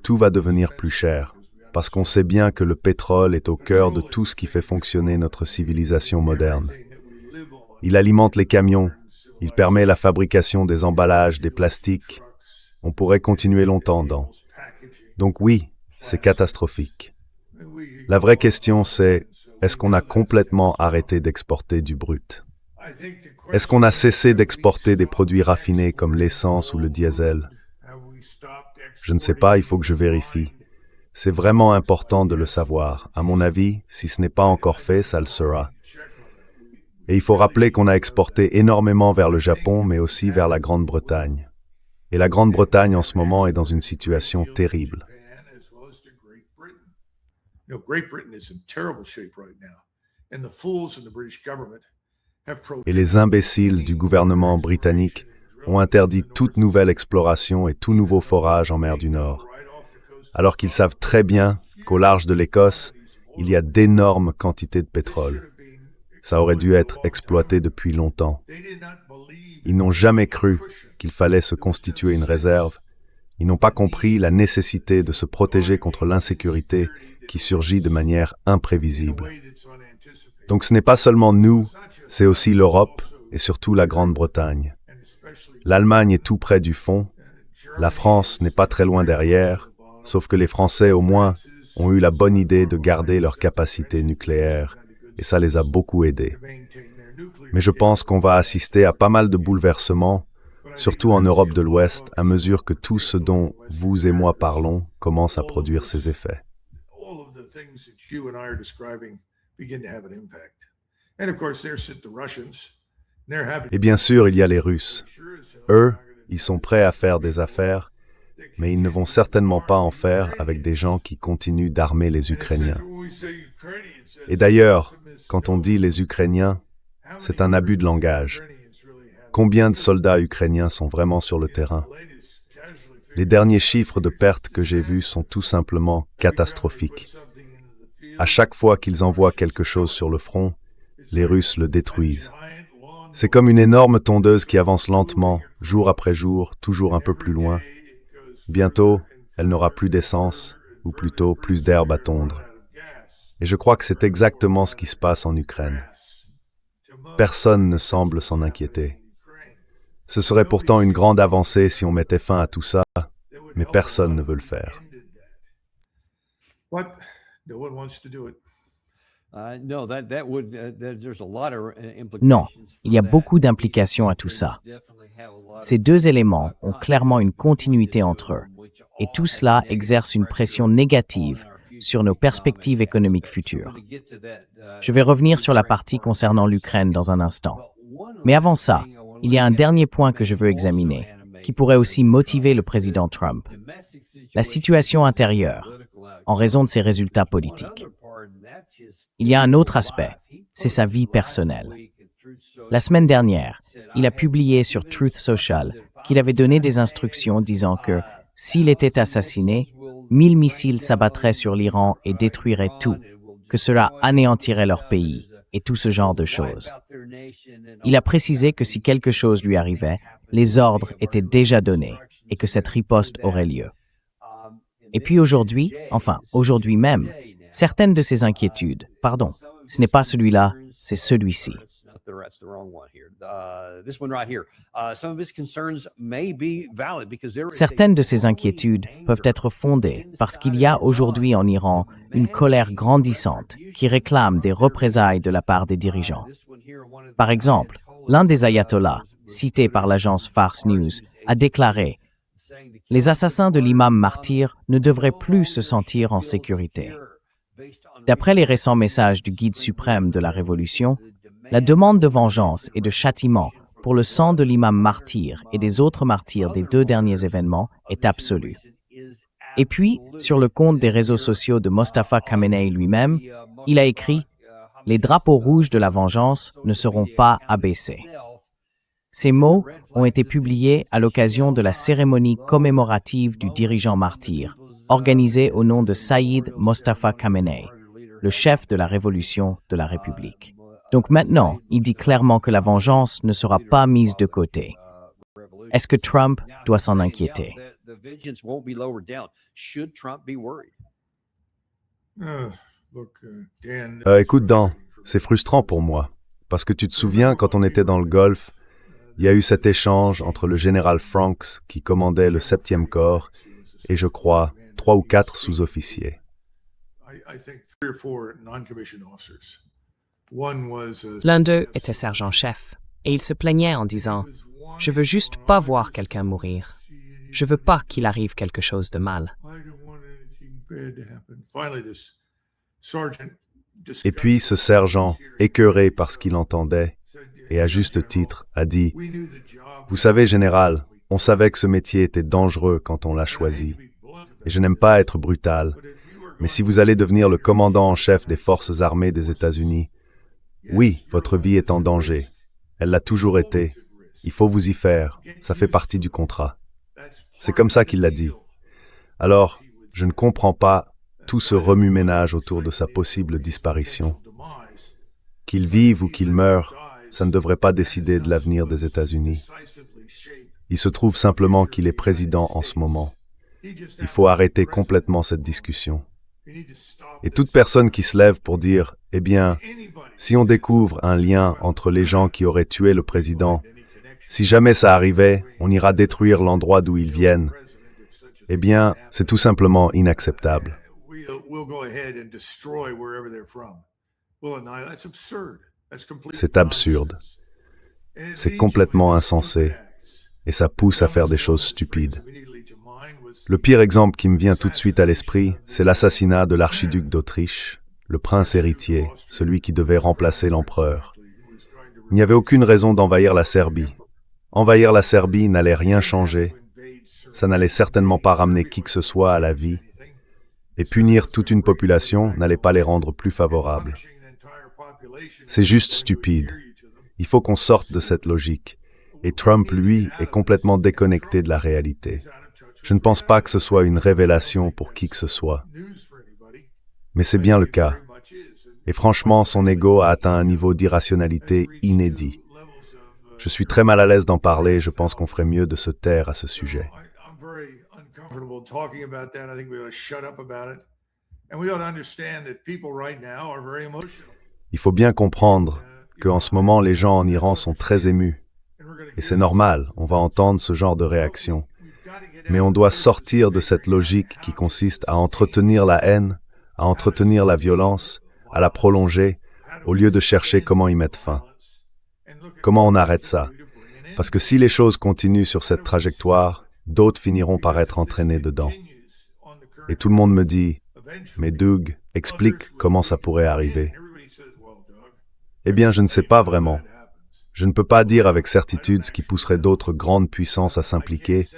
Tout va devenir plus cher, parce qu'on sait bien que le pétrole est au cœur de tout ce qui fait fonctionner notre civilisation moderne. Il alimente les camions, il permet la fabrication des emballages, des plastiques. On pourrait continuer longtemps dans. Donc oui, c'est catastrophique. La vraie question c'est, est-ce qu'on a complètement arrêté d'exporter du brut? Est-ce qu'on a cessé d'exporter des produits raffinés comme l'essence ou le diesel? Je ne sais pas, il faut que je vérifie. C'est vraiment important de le savoir. À mon avis, si ce n'est pas encore fait, ça le sera. Et il faut rappeler qu'on a exporté énormément vers le Japon, mais aussi vers la Grande-Bretagne. Et la Grande-Bretagne en ce moment est dans une situation terrible. Et les imbéciles du gouvernement britannique ont interdit toute nouvelle exploration et tout nouveau forage en mer du Nord, alors qu'ils savent très bien qu'au large de l'Écosse, il y a d'énormes quantités de pétrole. Ça aurait dû être exploité depuis longtemps. Ils n'ont jamais cru qu'il fallait se constituer une réserve. Ils n'ont pas compris la nécessité de se protéger contre l'insécurité qui surgit de manière imprévisible. Donc ce n'est pas seulement nous, c'est aussi l'Europe et surtout la Grande-Bretagne. L'Allemagne est tout près du fond, la France n'est pas très loin derrière, sauf que les Français au moins ont eu la bonne idée de garder leur capacité nucléaire, et ça les a beaucoup aidés. Mais je pense qu'on va assister à pas mal de bouleversements, surtout en Europe de l'Ouest, à mesure que tout ce dont vous et moi parlons commence à produire ses effets. Et bien sûr, il y a les Russes. Eux, ils sont prêts à faire des affaires, mais ils ne vont certainement pas en faire avec des gens qui continuent d'armer les Ukrainiens. Et d'ailleurs, quand on dit les Ukrainiens, c'est un abus de langage. Combien de soldats ukrainiens sont vraiment sur le terrain? Les derniers chiffres de pertes que j'ai vus sont tout simplement catastrophiques. À chaque fois qu'ils envoient quelque chose sur le front, les Russes le détruisent. C'est comme une énorme tondeuse qui avance lentement, jour après jour, toujours un peu plus loin. Bientôt, elle n'aura plus d'essence, ou plutôt plus d'herbe à tondre. Et je crois que c'est exactement ce qui se passe en Ukraine. Personne ne semble s'en inquiéter. Ce serait pourtant une grande avancée si on mettait fin à tout ça, mais personne ne veut le faire. Non, il y a beaucoup d'implications à tout ça. Ces deux éléments ont clairement une continuité entre eux, et tout cela exerce une pression négative sur nos perspectives économiques futures. Je vais revenir sur la partie concernant l'Ukraine dans un instant. Mais avant ça, il y a un dernier point que je veux examiner, qui pourrait aussi motiver le président Trump. La situation intérieure, en raison de ses résultats politiques. Il y a un autre aspect, c'est sa vie personnelle. La semaine dernière, il a publié sur Truth Social qu'il avait donné des instructions disant que, s'il était assassiné, 1000 missiles s'abattraient sur l'Iran et détruiraient tout, que cela anéantirait leur pays, et tout ce genre de choses. Il a précisé que si quelque chose lui arrivait, les ordres étaient déjà donnés, et que cette riposte aurait lieu. Et puis aujourd'hui même, certaines de ces inquiétudes, ce n'est pas celui-là, c'est celui-ci. Certaines de ces inquiétudes peuvent être fondées parce qu'il y a aujourd'hui en Iran une colère grandissante qui réclame des représailles de la part des dirigeants. Par exemple, l'un des ayatollahs, cité par l'agence Fars News, a déclaré « Les assassins de l'imam martyr ne devraient plus se sentir en sécurité ». D'après les récents messages du guide suprême de la Révolution, la demande de vengeance et de châtiment pour le sang de l'imam martyr et des autres martyrs des 2 derniers événements est absolue. Et puis, sur le compte des réseaux sociaux de Mostafa Khamenei lui-même, il a écrit « Les drapeaux rouges de la vengeance ne seront pas abaissés ». Ces mots ont été publiés à l'occasion de la cérémonie commémorative du dirigeant martyr, organisée au nom de Saïd Mostafa Khamenei, le chef de la révolution de la République. Donc maintenant, il dit clairement que la vengeance ne sera pas mise de côté. Est-ce que Trump doit s'en inquiéter? Écoute, Dan, c'est frustrant pour moi, parce que tu te souviens, quand on était dans le Golfe, il y a eu cet échange entre le général Franks, qui commandait le 7e corps, et je crois, 3 ou 4 sous-officiers. L'un d'eux était sergent-chef, et il se plaignait en disant « Je veux juste pas voir quelqu'un mourir. Je veux pas qu'il arrive quelque chose de mal. » Et puis ce sergent, écœuré par ce qu'il entendait, et à juste titre, a dit « Vous savez, général, on savait que ce métier était dangereux quand on l'a choisi. Et je n'aime pas être brutal, mais si vous allez devenir le commandant en chef des forces armées des États-Unis, oui, votre vie est en danger. Elle l'a toujours été. Il faut vous y faire. Ça fait partie du contrat. » C'est comme ça qu'il l'a dit. Alors, je ne comprends pas tout ce remue-ménage autour de sa possible disparition. Qu'il vive ou qu'il meure, ça ne devrait pas décider de l'avenir des États-Unis. Il se trouve simplement qu'il est président en ce moment. Il faut arrêter complètement cette discussion. Et toute personne qui se lève pour dire « Eh bien, si on découvre un lien entre les gens qui auraient tué le président, si jamais ça arrivait, on ira détruire l'endroit d'où ils viennent. » Eh bien, c'est tout simplement inacceptable. C'est absurde. C'est complètement insensé. Et ça pousse à faire des choses stupides. Le pire exemple qui me vient tout de suite à l'esprit, c'est l'assassinat de l'archiduc d'Autriche, le prince héritier, celui qui devait remplacer l'empereur. Il n'y avait aucune raison d'envahir la Serbie. Envahir la Serbie n'allait rien changer. Ça n'allait certainement pas ramener qui que ce soit à la vie. Et punir toute une population n'allait pas les rendre plus favorables. C'est juste stupide. Il faut qu'on sorte de cette logique. Et Trump, lui, est complètement déconnecté de la réalité. Je ne pense pas que ce soit une révélation pour qui que ce soit. Mais c'est bien le cas. Et franchement, son ego a atteint un niveau d'irrationalité inédit. Je suis très mal à l'aise d'en parler, je pense qu'on ferait mieux de se taire à ce sujet. comfortable talking about that. I think we ought to shut up about it. And we ought to understand that people right now are very emotional. Il faut bien comprendre qu'en ce moment, les gens en Iran sont très émus. Et c'est normal, on va entendre ce genre de réaction. Mais on doit sortir de cette logique qui consiste à entretenir la haine, à entretenir la violence, à la prolonger, au lieu de chercher comment y mettre fin. Comment on arrête ça? Parce que si les choses continuent sur cette trajectoire, d'autres finiront par être entraînés dedans. Et tout le monde me dit, mais Doug, explique comment ça pourrait arriver. Eh bien, je ne sais pas vraiment. Je ne peux pas dire avec certitude ce qui pousserait d'autres grandes puissances à s'impliquer,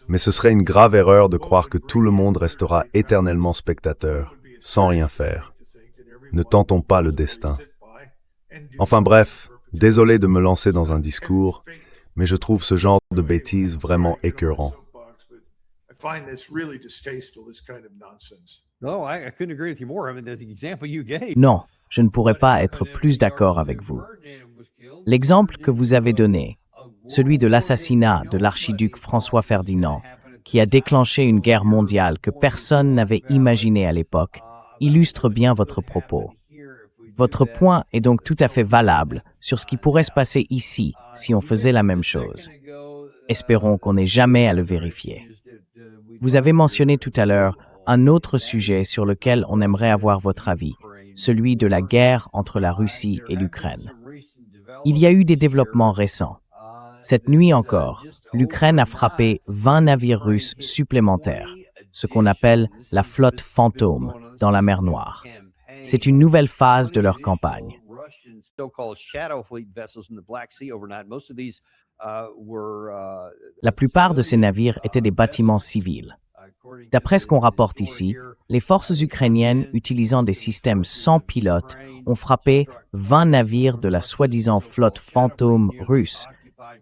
mais ce serait une grave erreur de croire que tout le monde restera éternellement spectateur, sans rien faire. Ne tentons pas le destin. Enfin bref, désolé de me lancer dans un discours, mais je trouve ce genre de bêtises vraiment écœurant. Non, je ne pourrais pas être plus d'accord avec vous. L'exemple que vous avez donné, celui de l'assassinat de l'archiduc François Ferdinand, qui a déclenché une guerre mondiale que personne n'avait imaginée à l'époque, illustre bien votre propos. Votre point est donc tout à fait valable sur ce qui pourrait se passer ici si on faisait la même chose. Espérons qu'on n'ait jamais à le vérifier. Vous avez mentionné tout à l'heure un autre sujet sur lequel on aimerait avoir votre avis, celui de la guerre entre la Russie et l'Ukraine. Il y a eu des développements récents. Cette nuit encore, l'Ukraine a frappé 20 navires russes supplémentaires, ce qu'on appelle la flotte fantôme, dans la mer Noire. C'est une nouvelle phase de leur campagne. La plupart de ces navires étaient des bâtiments civils. D'après ce qu'on rapporte ici, les forces ukrainiennes utilisant des systèmes sans pilote ont frappé 20 navires de la soi-disant flotte fantôme russe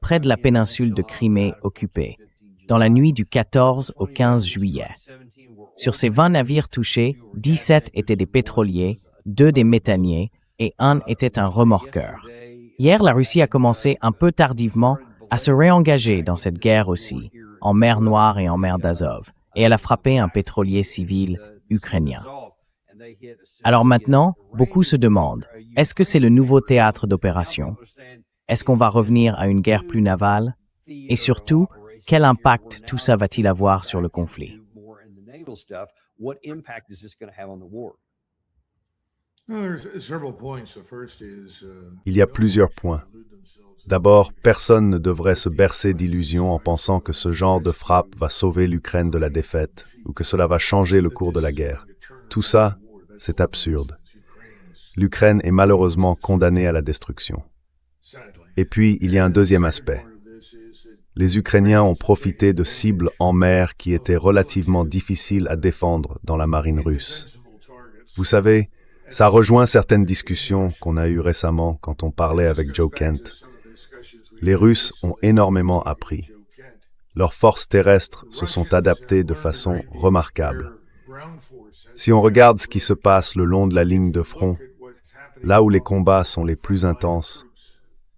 près de la péninsule de Crimée occupée, dans la nuit du 14 au 15 juillet. Sur ces 20 navires touchés, 17 étaient des pétroliers, 2 des méthaniers et 1 était un remorqueur. Hier, la Russie a commencé un peu tardivement à se réengager dans cette guerre aussi, en mer Noire et en mer d'Azov, et elle a frappé un pétrolier civil ukrainien. Alors maintenant, beaucoup se demandent, est-ce que c'est le nouveau théâtre d'opération? Est-ce qu'on va revenir à une guerre plus navale? Et surtout, quel impact tout ça va-t-il avoir sur le conflit? Il y a plusieurs points. D'abord, personne ne devrait se bercer d'illusions en pensant que ce genre de frappe va sauver l'Ukraine de la défaite ou que cela va changer le cours de la guerre. Tout ça, c'est absurde. L'Ukraine est malheureusement condamnée à la destruction. Et puis, il y a un deuxième aspect. Les Ukrainiens ont profité de cibles en mer qui étaient relativement difficiles à défendre dans la marine russe. Vous savez, ça rejoint certaines discussions qu'on a eues récemment quand on parlait avec Joe Kent. Les Russes ont énormément appris. Leurs forces terrestres se sont adaptées de façon remarquable. Si on regarde ce qui se passe le long de la ligne de front, là où les combats sont les plus intenses,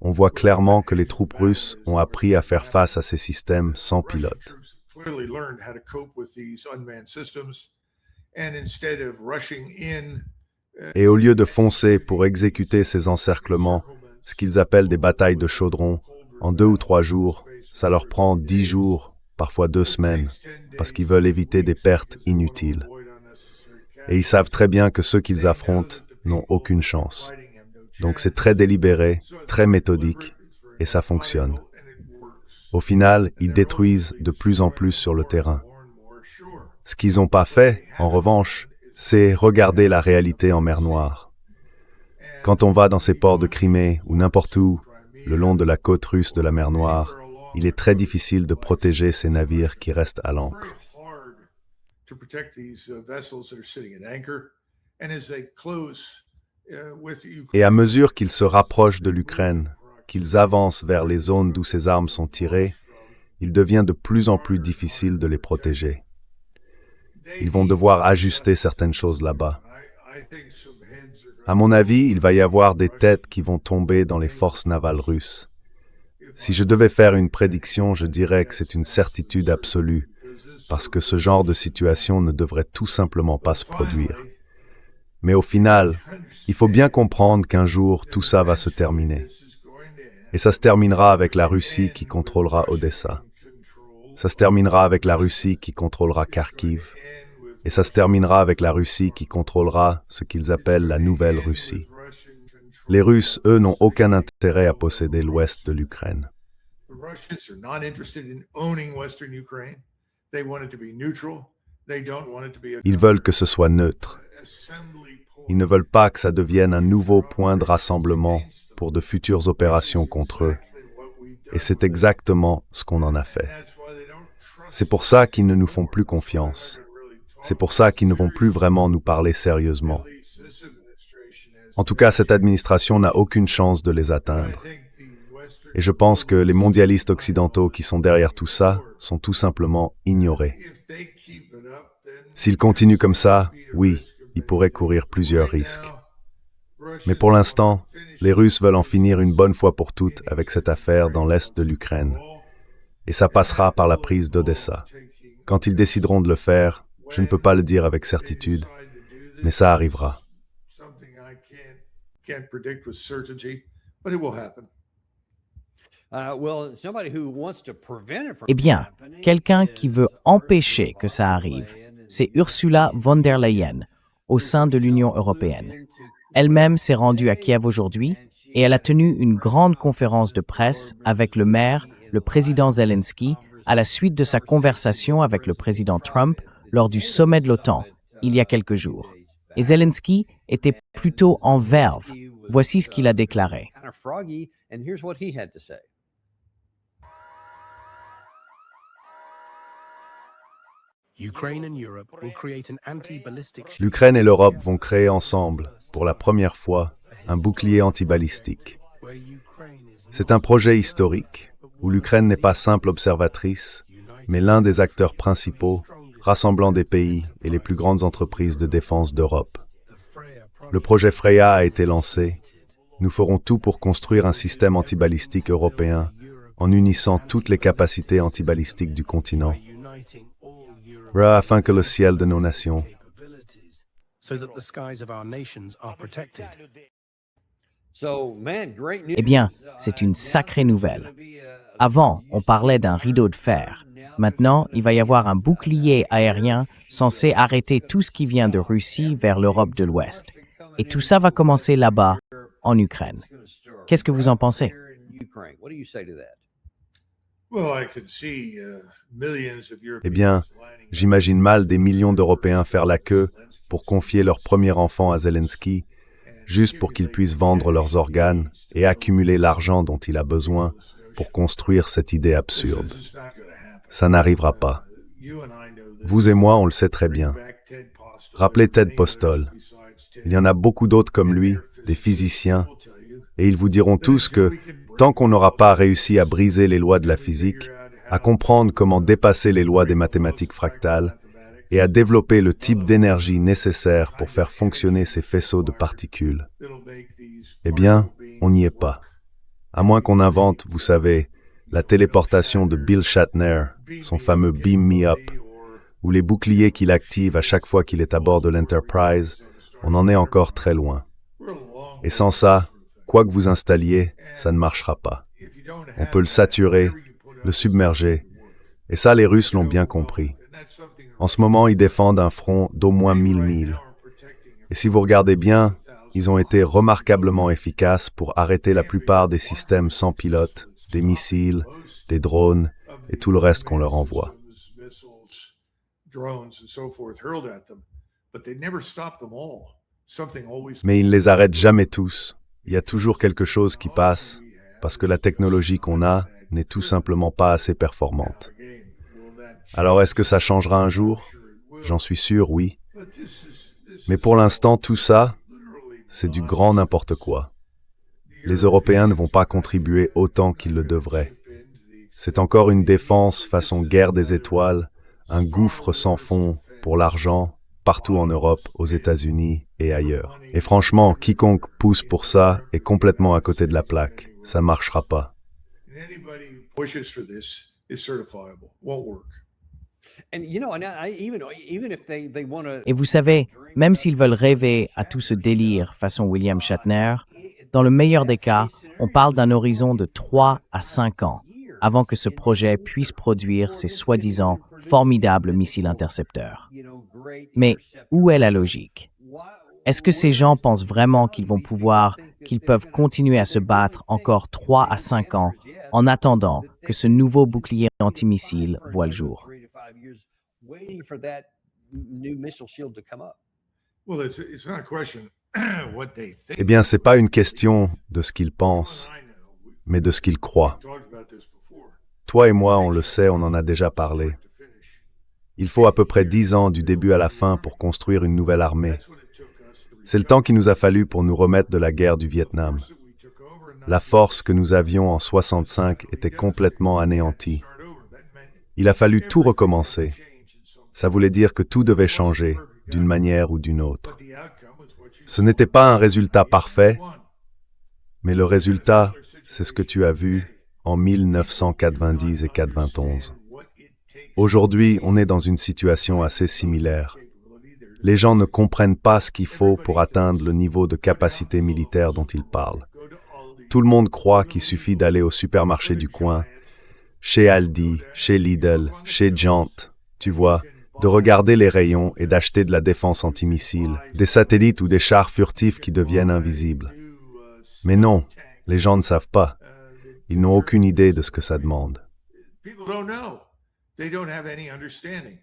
on voit clairement que les troupes russes ont appris à faire face à ces systèmes sans pilote. Et au lieu de foncer pour exécuter ces encerclements, ce qu'ils appellent des batailles de chaudron, en 2 ou 3 jours, ça leur prend 10 jours, parfois 2 semaines, parce qu'ils veulent éviter des pertes inutiles. Et ils savent très bien que ceux qu'ils affrontent n'ont aucune chance. Donc c'est très délibéré, très méthodique, et ça fonctionne. Au final, ils détruisent de plus en plus sur le terrain. Ce qu'ils n'ont pas fait, en revanche, c'est regarder la réalité en mer Noire. Quand on va dans ces ports de Crimée ou n'importe où, le long de la côte russe de la mer Noire, il est très difficile de protéger ces navires qui restent à l'ancre. Et à mesure qu'ils se rapprochent de l'Ukraine, qu'ils avancent vers les zones d'où ces armes sont tirées, il devient de plus en plus difficile de les protéger. Ils vont devoir ajuster certaines choses là-bas. À mon avis, il va y avoir des têtes qui vont tomber dans les forces navales russes. Si je devais faire une prédiction, je dirais que c'est une certitude absolue parce que ce genre de situation ne devrait tout simplement pas se produire. Mais au final, il faut bien comprendre qu'un jour, tout ça va se terminer. Et ça se terminera avec la Russie qui contrôlera Odessa. Ça se terminera avec la Russie qui contrôlera Kharkiv. Et ça se terminera avec la Russie qui contrôlera ce qu'ils appellent la Nouvelle Russie. Les Russes, eux, n'ont aucun intérêt à posséder l'ouest de l'Ukraine. Ils veulent que ce soit neutre. Ils ne veulent pas que ça devienne un nouveau point de rassemblement pour de futures opérations contre eux. Et c'est exactement ce qu'on en a fait. C'est pour ça qu'ils ne nous font plus confiance. C'est pour ça qu'ils ne vont plus vraiment nous parler sérieusement. En tout cas, cette administration n'a aucune chance de les atteindre. Et je pense que les mondialistes occidentaux qui sont derrière tout ça sont tout simplement ignorés. S'ils continuent comme ça, oui, ils pourraient courir plusieurs risques. Mais pour l'instant, les Russes veulent en finir une bonne fois pour toutes avec cette affaire dans l'est de l'Ukraine. Et ça passera par la prise d'Odessa. Quand ils décideront de le faire, je ne peux pas le dire avec certitude, mais ça arrivera. Eh bien, quelqu'un qui veut empêcher que ça arrive, c'est Ursula von der Leyen, au sein de l'Union européenne. Elle-même s'est rendue à Kiev aujourd'hui et elle a tenu une grande conférence de presse avec le maire, le président Zelensky, à la suite de sa conversation avec le président Trump lors du sommet de l'OTAN, il y a quelques jours. Et Zelensky était plutôt en verve. Voici ce qu'il a déclaré. L'Ukraine et l'Europe vont créer ensemble, pour la première fois, un bouclier antibalistique. C'est un projet historique, où l'Ukraine n'est pas simple observatrice, mais l'un des acteurs principaux, rassemblant des pays et les plus grandes entreprises de défense d'Europe. Le projet Freya a été lancé. Nous ferons tout pour construire un système antibalistique européen en unissant toutes les capacités antibalistiques du continent, afin que le ciel de nos nations Eh bien, c'est une sacrée nouvelle. Avant, on parlait d'un rideau de fer. Maintenant, il va y avoir un bouclier aérien censé arrêter tout ce qui vient de Russie vers l'Europe de l'Ouest. Et tout ça va commencer là-bas, en Ukraine. Qu'est-ce que vous en pensez? Eh bien, j'imagine mal des millions d'Européens faire la queue pour confier leur premier enfant à Zelensky, juste pour qu'ils puissent vendre leurs organes et accumuler l'argent dont il a besoin pour construire cette idée absurde. Ça n'arrivera pas. Vous et moi, on le sait très bien. Rappelez Ted Postol. Il y en a beaucoup d'autres comme lui, des physiciens, et ils vous diront tous que, tant qu'on n'aura pas réussi à briser les lois de la physique, à comprendre comment dépasser les lois des mathématiques fractales, et à développer le type d'énergie nécessaire pour faire fonctionner ces faisceaux de particules, eh bien, on n'y est pas. À moins qu'on invente, vous savez, la téléportation de Bill Shatner, son fameux Beam Me Up, ou les boucliers qu'il active à chaque fois qu'il est à bord de l'Enterprise, on en est encore très loin. Et sans ça, quoi que vous installiez, ça ne marchera pas. On peut le saturer, le submerger, et ça les Russes l'ont bien compris. En ce moment, ils défendent un front d'au moins 1000 milles. Et si vous regardez bien, ils ont été remarquablement efficaces pour arrêter la plupart des systèmes sans pilote, des missiles, des drones et tout le reste qu'on leur envoie. Mais ils ne les arrêtent jamais tous. Il y a toujours quelque chose qui passe, parce que la technologie qu'on a n'est tout simplement pas assez performante. Alors est-ce que ça changera un jour? J'en suis sûr, oui. Mais pour l'instant, tout ça, c'est du grand n'importe quoi. Les Européens ne vont pas contribuer autant qu'ils le devraient. C'est encore une défense façon guerre des étoiles, un gouffre sans fond pour l'argent, partout en Europe, aux États-Unis et ailleurs. Et franchement, quiconque pousse pour ça est complètement à côté de la plaque. Ça ne marchera pas. Et vous savez, même s'ils veulent rêver à tout ce délire façon William Shatner, dans le meilleur des cas, on parle d'un horizon de 3 à 5 ans avant que ce projet puisse produire ses soi-disant formidables missiles intercepteurs. Mais où est la logique? Est-ce que ces gens pensent vraiment qu'ils peuvent continuer à se battre encore 3 à 5 ans en attendant que ce nouveau bouclier antimissile voit le jour? Well, it's not a question what they think. Eh bien, c'est pas une question de ce qu'ils pensent, I know. mais de ce qu'ils croient. We talked about this before. Toi et moi, on le sait, on en a déjà parlé. Il faut à peu près 10 ans du début à la fin pour construire une nouvelle armée. C'est le temps qu'il nous a fallu pour nous remettre de la guerre du Vietnam. La force que nous avions en 65 était complètement anéantie. Il a fallu tout recommencer. Ça voulait dire que tout devait changer, d'une manière ou d'une autre. Ce n'était pas un résultat parfait, mais le résultat, c'est ce que tu as vu en 1990 et 91. Aujourd'hui, on est dans une situation assez similaire. Les gens ne comprennent pas ce qu'il faut pour atteindre le niveau de capacité militaire dont ils parlent. Tout le monde croit qu'il suffit d'aller au supermarché du coin, chez Aldi, chez Lidl, chez Giant, tu vois, de regarder les rayons et d'acheter de la défense antimissile, des satellites ou des chars furtifs qui deviennent invisibles. Mais non, les gens ne savent pas. Ils n'ont aucune idée de ce que ça demande. People don't know. They don't have any understanding.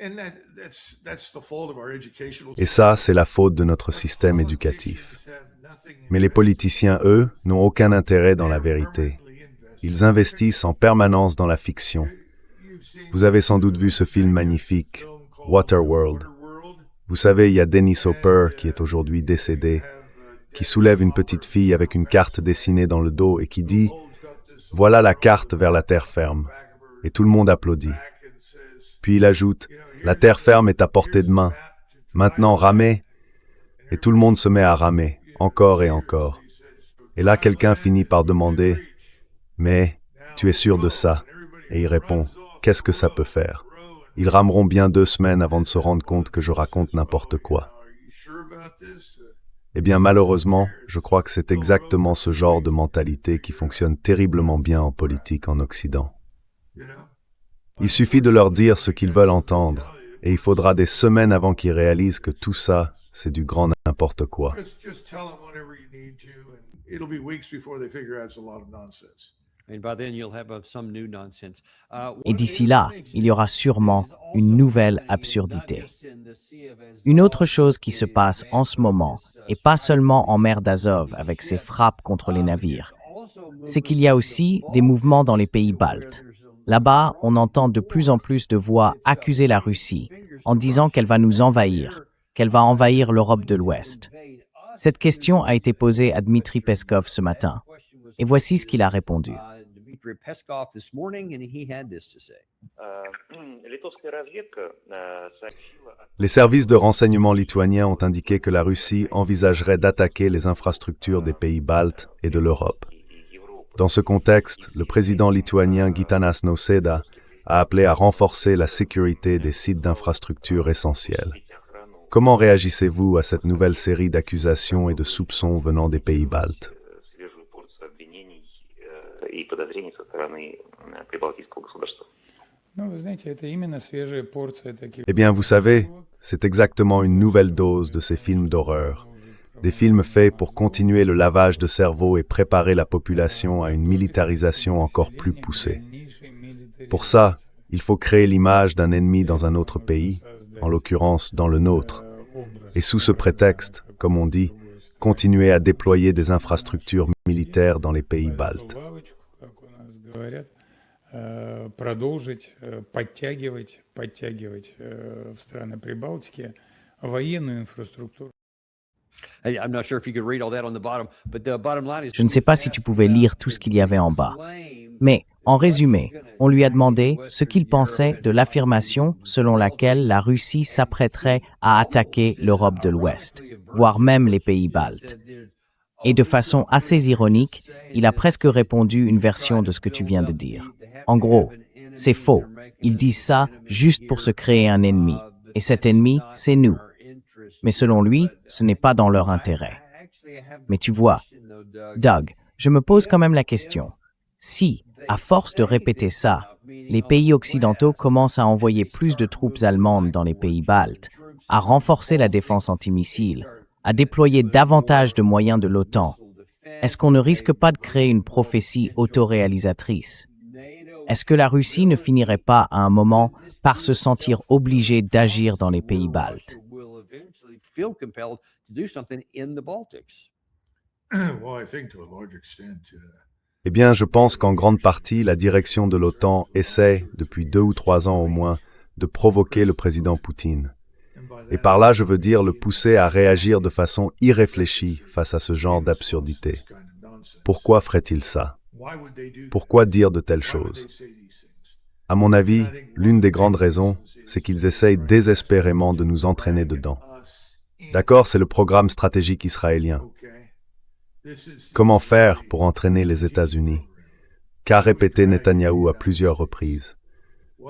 And that's the fault of our educational Et ça, c'est la faute de notre système éducatif. Mais les politiciens, eux, n'ont aucun intérêt dans la vérité. Ils investissent en permanence dans la fiction. Vous avez sans doute vu ce film magnifique, Waterworld. Vous savez, il y a Dennis Hopper, qui est aujourd'hui décédé, qui soulève une petite fille avec une carte dessinée dans le dos et qui dit « Voilà la carte vers la terre ferme ». Et tout le monde applaudit. Puis il ajoute « La terre ferme est à portée de main. Maintenant, ramez ». Et tout le monde se met à ramer, encore et encore. Et là, quelqu'un finit par demander « Mais, tu es sûr de ça ?» Et il répond « Qu'est-ce que ça peut faire ?» Ils rameront bien 2 semaines avant de se rendre compte que je raconte n'importe quoi. Eh bien, malheureusement, je crois que c'est exactement ce genre de mentalité qui fonctionne terriblement bien en politique en Occident. Il suffit de leur dire ce qu'ils veulent entendre, et il faudra des semaines avant qu'ils réalisent que tout ça, c'est du grand n'importe quoi. Just tell them whatever you need to, and it'll be weeks before they figure out it's a lot of nonsense. Et d'ici là, il y aura sûrement une nouvelle absurdité. Une autre chose qui se passe en ce moment, et pas seulement en mer d'Azov avec ses frappes contre les navires, c'est qu'il y a aussi des mouvements dans les pays baltes. Là-bas, on entend de plus en plus de voix accuser la Russie en disant qu'elle va nous envahir, qu'elle va envahir l'Europe de l'Ouest. Cette question a été posée à Dmitri Peskov ce matin, et voici ce qu'il a répondu. Les services de renseignement lituaniens ont indiqué que la Russie envisagerait d'attaquer les infrastructures des pays baltes et de l'Europe. Dans ce contexte, le président lituanien Gitanas Nausėda a appelé à renforcer la sécurité des sites d'infrastructures essentiels. Comment réagissez-vous à cette nouvelle série d'accusations et de soupçons venant des pays baltes? Eh bien, vous savez, c'est exactement une nouvelle dose de ces films d'horreur. Des films faits pour continuer le lavage de cerveau et préparer la population à une militarisation encore plus poussée. Pour ça, il faut créer l'image d'un ennemi dans un autre pays, en l'occurrence dans le nôtre. Et sous ce prétexte, comme on dit, continuer à déployer des infrastructures militaires dans les pays baltes. Продолжить подтягивать в страны Прибалтики военную инфраструктуру. Je ne sais pas si tu pouvais lire tout ce qu'il y avait en bas. Mais, en résumé, on lui a demandé ce qu'il pensait de l'affirmation selon laquelle la Russie s'apprêterait à attaquer l'Europe de l'Ouest, voire même les pays baltes. Et de façon assez ironique, il a presque répondu une version de ce que tu viens de dire. En gros, c'est faux. Ils disent ça juste pour se créer un ennemi. Et cet ennemi, c'est nous. Mais selon lui, ce n'est pas dans leur intérêt. Mais tu vois, Doug, je me pose quand même la question. Si, à force de répéter ça, les pays occidentaux commencent à envoyer plus de troupes allemandes dans les pays baltes, à renforcer la défense antimissiles, à déployer davantage de moyens de l'OTAN, est-ce qu'on ne risque pas de créer une prophétie autoréalisatrice? Est-ce que la Russie ne finirait pas à un moment par se sentir obligée d'agir dans les pays baltes? Eh bien, je pense qu'en grande partie, la direction de l'OTAN essaie, depuis 2 ou 3 ans au moins, de provoquer le président Poutine. Et par là, je veux dire le pousser à réagir de façon irréfléchie face à ce genre d'absurdité. Pourquoi ferait-il ça? Pourquoi dire de telles choses? À mon avis, l'une des grandes raisons, c'est qu'ils essayent désespérément de nous entraîner dedans. D'accord, c'est le programme stratégique israélien. Comment faire pour entraîner les États-Unis? Qu'a répété Netanyahou à plusieurs reprises?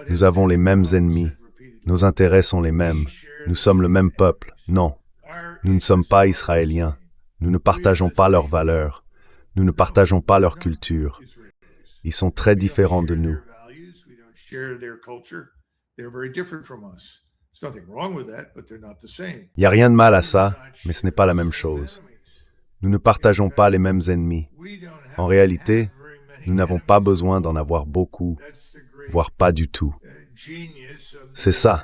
Nous avons les mêmes ennemis. Nos intérêts sont les mêmes. Nous sommes le même peuple. Non, nous ne sommes pas israéliens. Nous ne partageons pas leurs valeurs. Nous ne partageons pas leur culture. Ils sont très différents de nous. Il n'y a rien de mal à ça, mais ce n'est pas la même chose. Nous ne partageons pas les mêmes ennemis. En réalité, nous n'avons pas besoin d'en avoir beaucoup, voire pas du tout. C'est ça,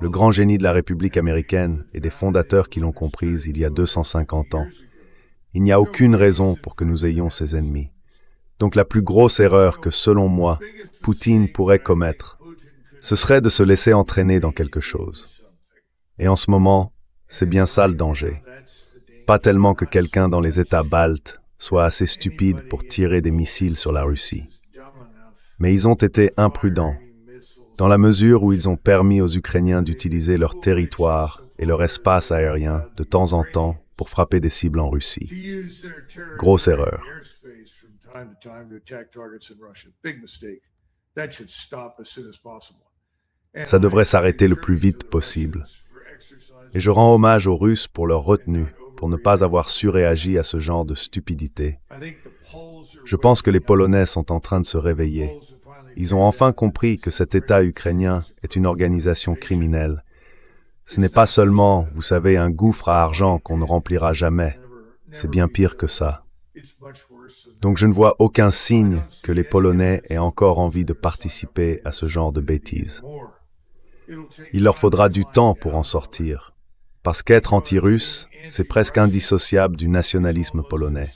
le grand génie de la République américaine et des fondateurs qui l'ont comprise il y a 250 ans. Il n'y a aucune raison pour que nous ayons ces ennemis. Donc la plus grosse erreur que, selon moi, Poutine pourrait commettre, ce serait de se laisser entraîner dans quelque chose. Et en ce moment, c'est bien ça le danger. Pas tellement que quelqu'un dans les États baltes soit assez stupide pour tirer des missiles sur la Russie. Mais ils ont été imprudents, dans la mesure où ils ont permis aux Ukrainiens d'utiliser leur territoire et leur espace aérien de temps en temps pour frapper des cibles en Russie. Grosse erreur. Ça devrait s'arrêter le plus vite possible. Et je rends hommage aux Russes pour leur retenue, pour ne pas avoir surréagi à ce genre de stupidité. Je pense que les Polonais sont en train de se réveiller. Ils ont enfin compris que cet État ukrainien est une organisation criminelle. Ce n'est pas seulement, vous savez, un gouffre à argent qu'on ne remplira jamais. C'est bien pire que ça. Donc je ne vois aucun signe que les Polonais aient encore envie de participer à ce genre de bêtises. Il leur faudra du temps pour en sortir, parce qu'être anti-russe, c'est presque indissociable du nationalisme polonais.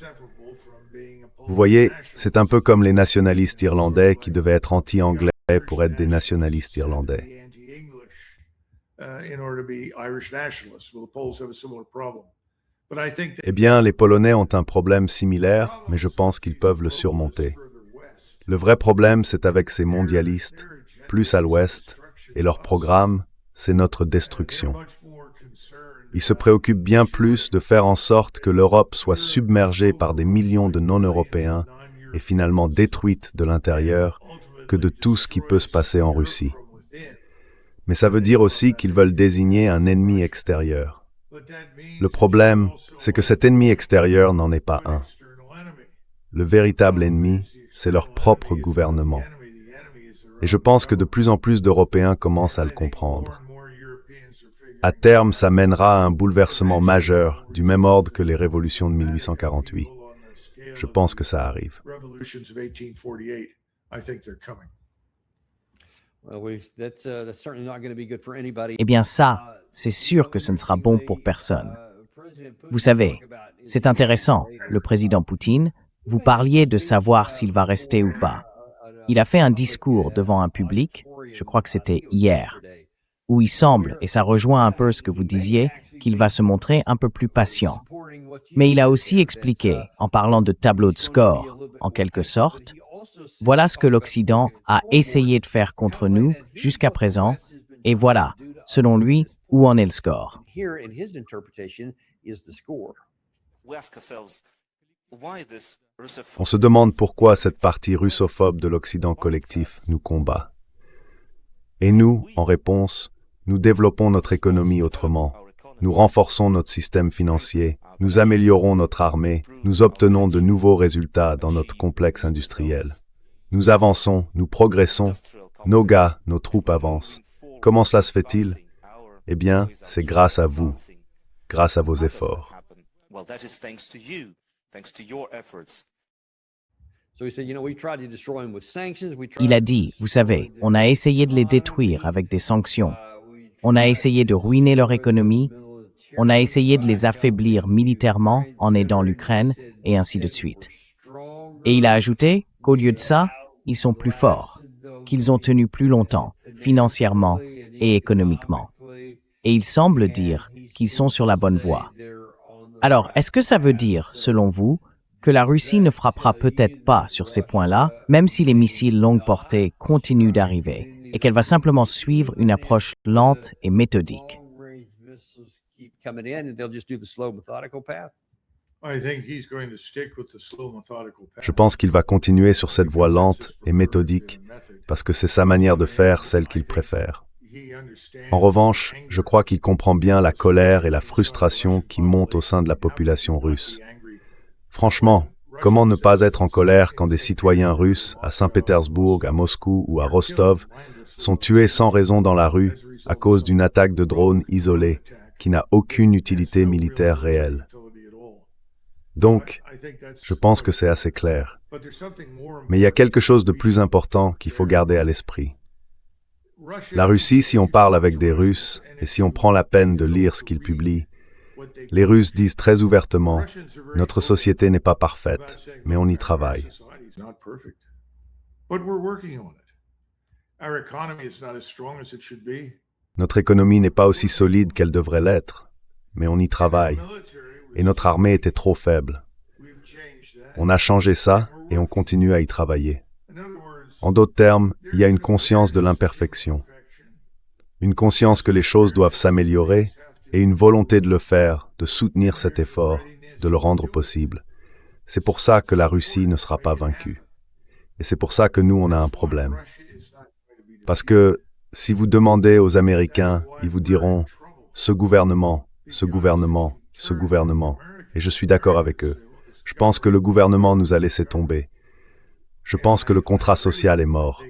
Vous voyez, c'est un peu comme les nationalistes irlandais qui devaient être anti-anglais pour être des nationalistes irlandais. Eh bien, les Polonais ont un problème similaire, mais je pense qu'ils peuvent le surmonter. Le vrai problème, c'est avec ces mondialistes, plus à l'ouest, et leur programme, c'est notre destruction. Ils se préoccupent bien plus de faire en sorte que l'Europe soit submergée par des millions de non-européens et finalement détruite de l'intérieur que de tout ce qui peut se passer en Russie. Mais ça veut dire aussi qu'ils veulent désigner un ennemi extérieur. Le problème, c'est que cet ennemi extérieur n'en est pas un. Le véritable ennemi, c'est leur propre gouvernement. Et je pense que de plus en plus d'Européens commencent à le comprendre. À terme, ça mènera à un bouleversement majeur, du même ordre que les révolutions de 1848. Je pense que ça arrive. Eh bien ça, c'est sûr que ce ne sera bon pour personne. Vous savez, c'est intéressant, le président Poutine, vous parliez de savoir s'il va rester ou pas. Il a fait un discours devant un public, je crois que c'était hier, où il semble, et ça rejoint un peu ce que vous disiez, qu'il va se montrer un peu plus patient. Mais il a aussi expliqué, en parlant de tableau de score, en quelque sorte, voilà ce que l'Occident a essayé de faire contre nous jusqu'à présent, et voilà, selon lui, où en est le score. On se demande pourquoi cette partie russophobe de l'Occident collectif nous combat. Et nous, en réponse, nous développons notre économie autrement. Nous renforçons notre système financier, nous améliorons notre armée, nous obtenons de nouveaux résultats dans notre complexe industriel. Nous avançons, nous progressons, nos gars, nos troupes avancent. Comment cela se fait-il? Eh bien, c'est grâce à vous, grâce à vos efforts. Il a dit, vous savez, on a essayé de les détruire avec des sanctions. On a essayé de ruiner leur économie. On a essayé de les affaiblir militairement en aidant l'Ukraine, et ainsi de suite. Et il a ajouté qu'au lieu de ça, ils sont plus forts, qu'ils ont tenu plus longtemps, financièrement et économiquement. Et il semble dire qu'ils sont sur la bonne voie. Alors, est-ce que ça veut dire, selon vous, que la Russie ne frappera peut-être pas sur ces points-là, même si les missiles longue portée continuent d'arriver, et qu'elle va simplement suivre une approche lente et méthodique? Je pense qu'il va continuer sur cette voie lente et méthodique, parce que c'est sa manière de faire celle qu'il préfère. En revanche, je crois qu'il comprend bien la colère et la frustration qui montent au sein de la population russe. Franchement, comment ne pas être en colère quand des citoyens russes à Saint-Pétersbourg, à Moscou ou à Rostov sont tués sans raison dans la rue à cause d'une attaque de drone isolée qui n'a aucune utilité militaire réelle. Donc, je pense que c'est assez clair. Mais il y a quelque chose de plus important qu'il faut garder à l'esprit. La Russie, si on parle avec des Russes et si on prend la peine de lire ce qu'ils publient, les Russes disent très ouvertement « Notre société n'est pas parfaite, mais on y travaille ». Notre économie n'est pas aussi solide qu'elle devrait l'être, mais on y travaille. Et notre armée était trop faible. On a changé ça et on continue à y travailler. En d'autres termes, il y a une conscience de l'imperfection, une conscience que les choses doivent s'améliorer et une volonté de le faire, de soutenir cet effort, de le rendre possible. C'est pour ça que la Russie ne sera pas vaincue. Et c'est pour ça que nous, on a un problème. Parce que si vous demandez aux Américains, ils vous diront « ce gouvernement, ce gouvernement, ce gouvernement ». Et je suis d'accord avec eux. Je pense que le gouvernement nous a laissé tomber. Je pense que le contrat social est mort.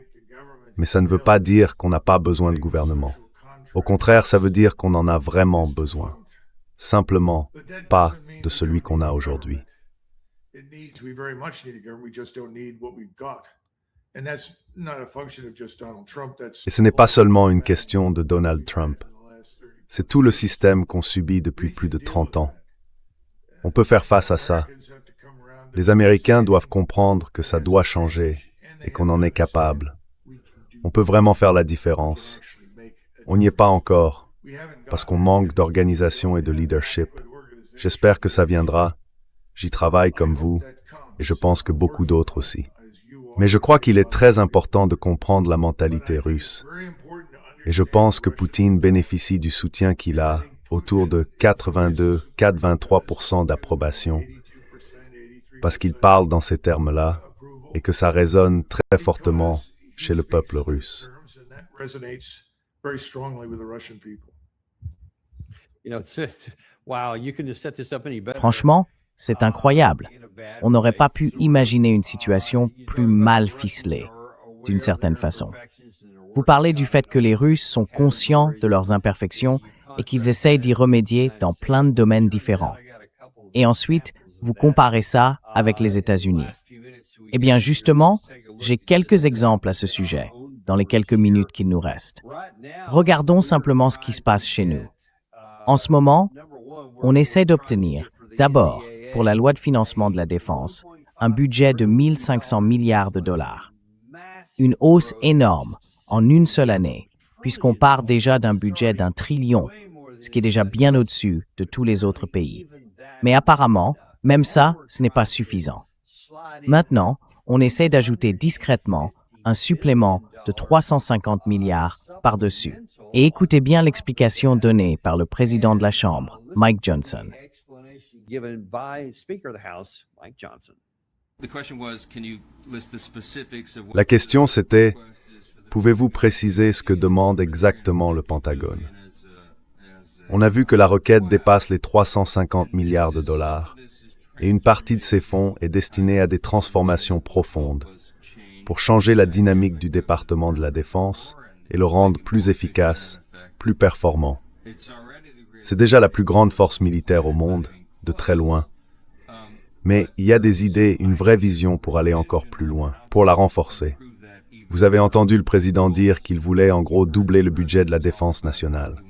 Mais ça ne veut pas dire qu'on n'a pas besoin de gouvernement. Au contraire, ça veut dire qu'on en a vraiment besoin. Simplement, pas de celui qu'on a aujourd'hui. Et ce n'est pas seulement une question de Donald Trump. C'est tout le système qu'on subit depuis plus de 30 ans. On peut faire face à ça. Les Américains doivent comprendre que ça doit changer et qu'on en est capable. On peut vraiment faire la différence. On n'y est pas encore, parce qu'on manque d'organisation et de leadership. J'espère que ça viendra. J'y travaille comme vous, et je pense que beaucoup d'autres aussi. Mais je crois qu'il est très important de comprendre la mentalité russe. Et je pense que Poutine bénéficie du soutien qu'il a, autour de 82-83% d'approbation, parce qu'il parle dans ces termes-là, et que ça résonne très fortement chez le peuple russe. Franchement, c'est incroyable. On n'aurait pas pu imaginer une situation plus mal ficelée, d'une certaine façon. Vous parlez du fait que les Russes sont conscients de leurs imperfections et qu'ils essayent d'y remédier dans plein de domaines différents. Et ensuite, vous comparez ça avec les États-Unis. Eh bien, justement, j'ai quelques exemples à ce sujet, dans les quelques minutes qu'il nous restent. Regardons simplement ce qui se passe chez nous. En ce moment, on essaie d'obtenir, d'abord, pour la loi de financement de la défense, un budget de 1 500 milliards de dollars. Une hausse énorme en une seule année, puisqu'on part déjà d'un budget d'1 trillion, ce qui est déjà bien au-dessus de tous les autres pays. Mais apparemment, même ça, ce n'est pas suffisant. Maintenant, on essaie d'ajouter discrètement un supplément de 350 milliards par-dessus. Et écoutez bien l'explication donnée par le président de la Chambre, Mike Johnson. La question, c'était Pouvez-vous préciser ce que demande exactement le Pentagone? On a vu que la requête dépasse les 350 milliards de dollars, et une partie de ces fonds est destinée à des transformations profondes, pour changer la dynamique du département de la Défense et le rendre plus efficace, plus performant. C'est déjà la plus grande force militaire au monde, de très loin. Mais il y a des idées, une vraie vision pour aller encore plus loin, pour la renforcer. Vous avez entendu le président dire qu'il voulait en gros doubler le budget de la défense nationale.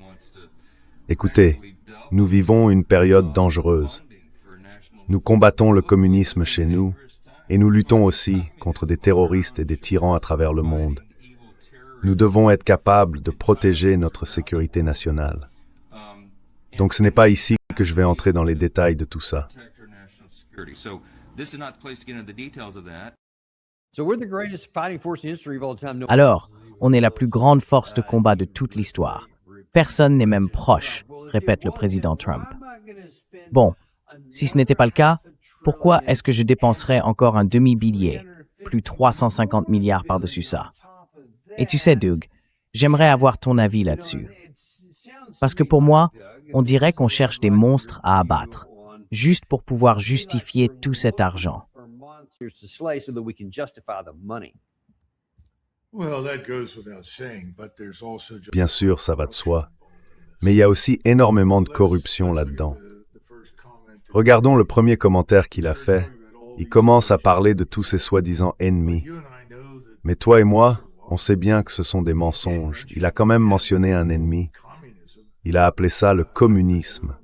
Écoutez, nous vivons une période dangereuse. Nous combattons le communisme chez nous et nous luttons aussi contre des terroristes et des tyrans à travers le monde. Nous devons être capables de protéger notre sécurité nationale. Donc ce n'est pas ici que je vais entrer dans les détails de tout ça. Alors, on est la plus grande force de combat de toute l'histoire. Personne n'est même proche, répète le président Trump. Bon, si ce n'était pas le cas, pourquoi est-ce que je dépenserais encore un demi-billier, plus 350 milliards par-dessus ça? Et tu sais, Doug, j'aimerais avoir ton avis là-dessus. Parce que pour moi, on dirait qu'on cherche des monstres à abattre, juste pour pouvoir justifier tout cet argent. Bien sûr, ça va de soi. Mais il y a aussi énormément de corruption là-dedans. Regardons le premier commentaire qu'il a fait. Il commence à parler de tous ses soi-disant ennemis. Mais toi et moi, on sait bien que ce sont des mensonges. Il a quand même mentionné un ennemi. Il a appelé ça le communisme.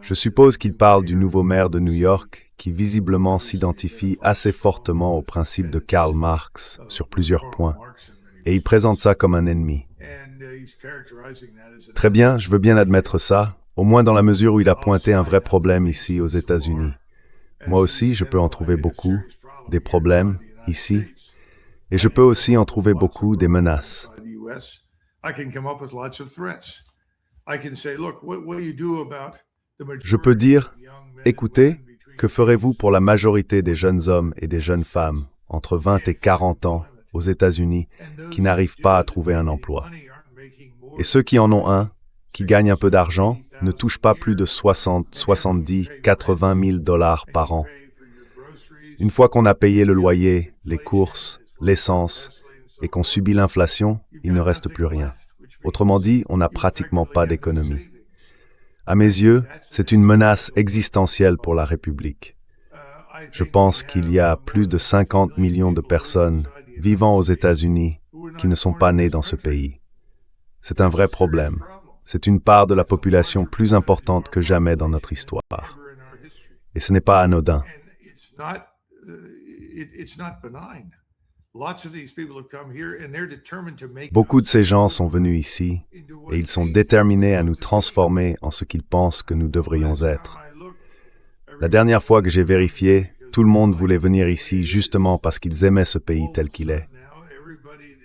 Je suppose qu'il parle du nouveau maire de New York qui visiblement s'identifie assez fortement au principe de Karl Marx sur plusieurs points. Et il présente ça comme un ennemi. Très bien, je veux bien admettre ça, au moins dans la mesure où il a pointé un vrai problème ici aux États-Unis. Moi aussi, je peux en trouver beaucoup, des problèmes, ici, et je peux aussi en trouver beaucoup des menaces. Je peux dire, écoutez, que ferez-vous pour la majorité des jeunes hommes et des jeunes femmes entre 20 et 40 ans aux États-Unis qui n'arrivent pas à trouver un emploi? Et ceux qui en ont un, qui gagnent un peu d'argent, ne touchent pas plus de 60, 70, 80 000 dollars par an. Une fois qu'on a payé le loyer, les courses, l'essence, et qu'on subit l'inflation, il ne reste plus rien. Autrement dit, on n'a pratiquement pas d'économie. À mes yeux, c'est une menace existentielle pour la République. Je pense qu'il y a plus de 50 millions de personnes vivant aux États-Unis qui ne sont pas nées dans ce pays. C'est un vrai problème. C'est une part de la population plus importante que jamais dans notre histoire. Et ce n'est pas anodin. Beaucoup de ces gens sont venus ici et ils sont déterminés à nous transformer en ce qu'ils pensent que nous devrions être. La dernière fois que j'ai vérifié, tout le monde voulait venir ici justement parce qu'ils aimaient ce pays tel qu'il est.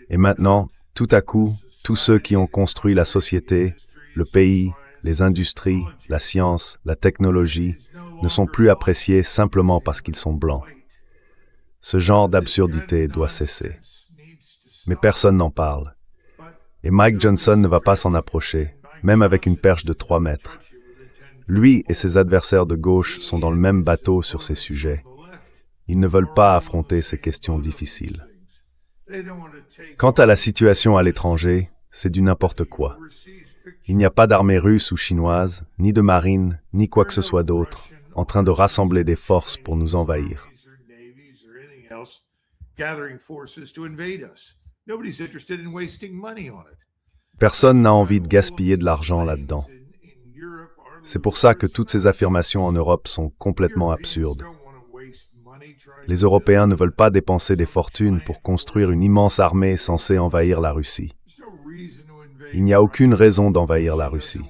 Et maintenant, tout à coup, tous ceux qui ont construit la société, le pays, les industries, la science, la technologie, ne sont plus appréciés simplement parce qu'ils sont blancs. Ce genre d'absurdité doit cesser. Mais personne n'en parle. Et Mike Johnson ne va pas s'en approcher, même avec une perche de 3 mètres. Lui et ses adversaires de gauche sont dans le même bateau sur ces sujets. Ils ne veulent pas affronter ces questions difficiles. Quant à la situation à l'étranger, c'est du n'importe quoi. Il n'y a pas d'armée russe ou chinoise, ni de marine, ni quoi que ce soit d'autre, en train de rassembler des forces pour nous envahir. Personne n'a envie de gaspiller de l'argent là-dedans. C'est pour ça que toutes ces affirmations en Europe sont complètement absurdes. Les Européens ne veulent pas dépenser des fortunes pour construire une immense armée censée envahir la Russie. Il n'y a aucune raison d'envahir la Russie.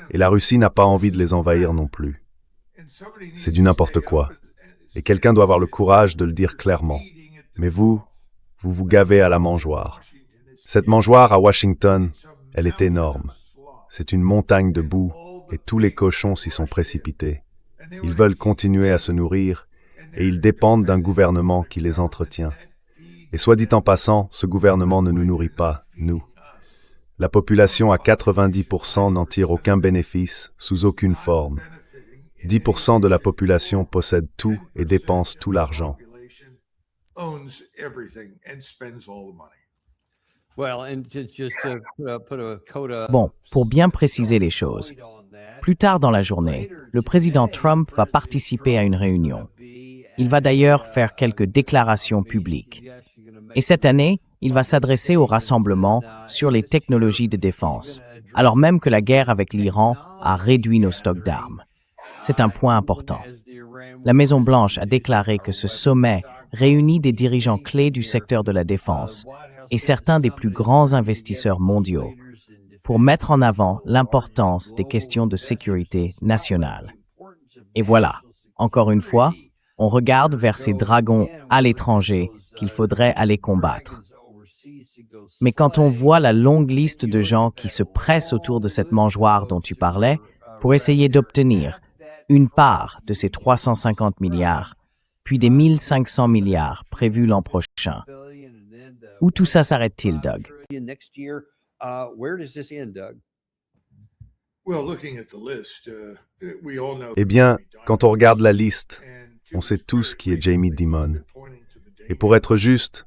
Et la Russie n'a pas envie de les envahir non plus. C'est du n'importe quoi. Et quelqu'un doit avoir le courage de le dire clairement. Mais vous vous gavez à la mangeoire. Cette mangeoire à Washington, elle est énorme. C'est une montagne de boue et tous les cochons s'y sont précipités. Ils veulent continuer à se nourrir et ils dépendent d'un gouvernement qui les entretient. Et soit dit en passant, ce gouvernement ne nous nourrit pas, nous. La population à 90% n'en tire aucun bénéfice, sous aucune forme. 10% de la population possède tout et dépense tout l'argent. Bon, pour bien préciser les choses, plus tard dans la journée, le président Trump va participer à une réunion. Il va d'ailleurs faire quelques déclarations publiques. Et cette année, il va s'adresser au rassemblement sur les technologies de défense, alors même que la guerre avec l'Iran a réduit nos stocks d'armes. C'est un point important. La Maison-Blanche a déclaré que ce sommet réunit des dirigeants clés du secteur de la défense et certains des plus grands investisseurs mondiaux pour mettre en avant l'importance des questions de sécurité nationale. Et voilà, encore une fois, on regarde vers ces dragons à l'étranger qu'il faudrait aller combattre. Mais quand on voit la longue liste de gens qui se pressent autour de cette mangeoire dont tu parlais pour essayer d'obtenir une part de ces 350 milliards, puis des 1500 milliards prévus l'an prochain, où tout ça s'arrête-t-il, Doug? Eh bien, quand on regarde la liste, on sait tous qui est Jamie Dimon. Et pour être juste,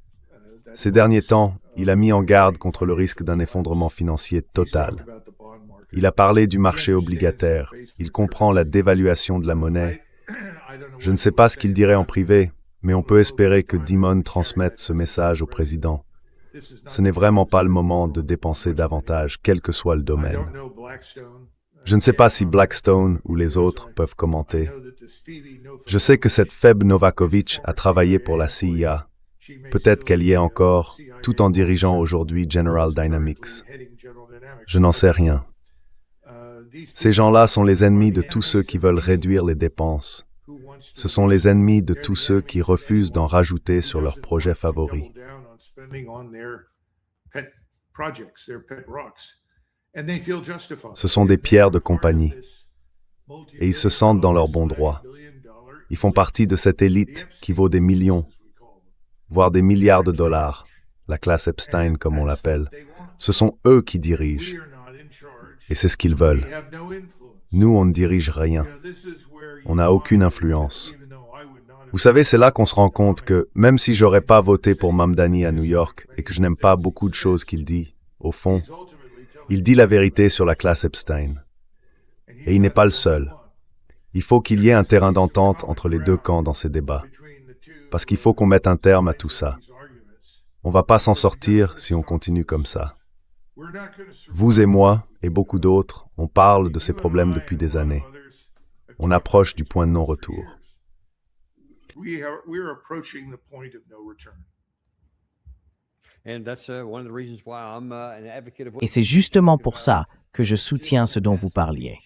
ces derniers temps, il a mis en garde contre le risque d'un effondrement financier total. Il a parlé du marché obligataire, il comprend la dévaluation de la monnaie. Je ne sais pas ce qu'il dirait en privé, mais on peut espérer que Dimon transmette ce message au président. Ce n'est vraiment pas le moment de dépenser davantage, quel que soit le domaine. Je ne sais pas si Blackstone ou les autres peuvent commenter. Je sais que cette Feb Novakovic a travaillé pour la CIA. Peut-être qu'elle y est encore, tout en dirigeant aujourd'hui General Dynamics. Je n'en sais rien. Ces gens-là sont les ennemis de tous ceux qui veulent réduire les dépenses. Ce sont les ennemis de tous ceux qui refusent d'en rajouter sur leurs projets favoris. Ce sont des pierres de compagnie. Et ils se sentent dans leur bon droit. Ils font partie de cette élite qui vaut des millions, voire des milliards de dollars, la classe Epstein comme on l'appelle. Ce sont eux qui dirigent. Et c'est ce qu'ils veulent. Nous, on ne dirige rien. On n'a aucune influence. Vous savez, c'est là qu'on se rend compte que, même si j'aurais pas voté pour Mamdani à New York et que je n'aime pas beaucoup de choses qu'il dit, au fond, il dit la vérité sur la classe Epstein. Et il n'est pas le seul. Il faut qu'il y ait un terrain d'entente entre les deux camps dans ces débats. Parce qu'il faut qu'on mette un terme à tout ça. On va pas s'en sortir si on continue comme ça. Vous et moi, et beaucoup d'autres, on parle de ces problèmes depuis des années. On approche du point de non-retour. Et c'est justement pour ça que je soutiens ce dont vous parliez.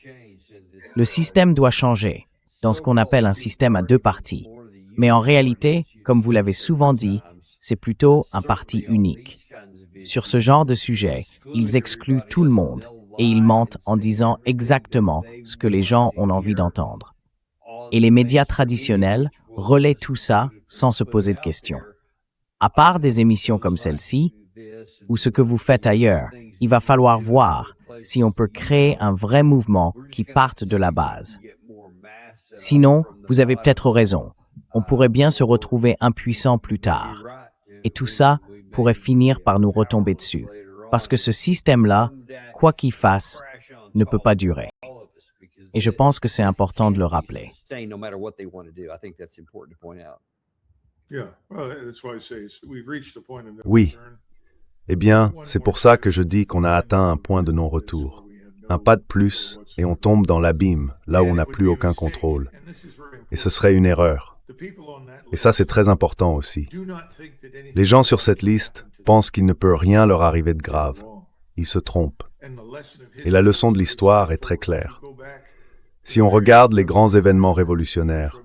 Le système doit changer, dans ce qu'on appelle un système à deux partis. Mais en réalité, comme vous l'avez souvent dit, c'est plutôt un parti unique. Sur ce genre de sujet, ils excluent tout le monde et ils mentent en disant exactement ce que les gens ont envie d'entendre. Et les médias traditionnels relaient tout ça sans se poser de questions. À part des émissions comme celle-ci, ou ce que vous faites ailleurs, il va falloir voir si on peut créer un vrai mouvement qui parte de la base. Sinon, vous avez peut-être raison, on pourrait bien se retrouver impuissant plus tard. Et tout ça pourrait finir par nous retomber dessus. Parce que ce système-là, quoi qu'il fasse, ne peut pas durer. Et je pense que c'est important de le rappeler. Oui. Eh bien, c'est pour ça que je dis qu'on a atteint un point de non-retour. Un pas de plus, et on tombe dans l'abîme, là où on n'a plus aucun contrôle. Et ce serait une erreur. Et ça, c'est très important aussi. Les gens sur cette liste pensent qu'il ne peut rien leur arriver de grave. Ils se trompent. Et la leçon de l'histoire est très claire. Si on regarde les grands événements révolutionnaires,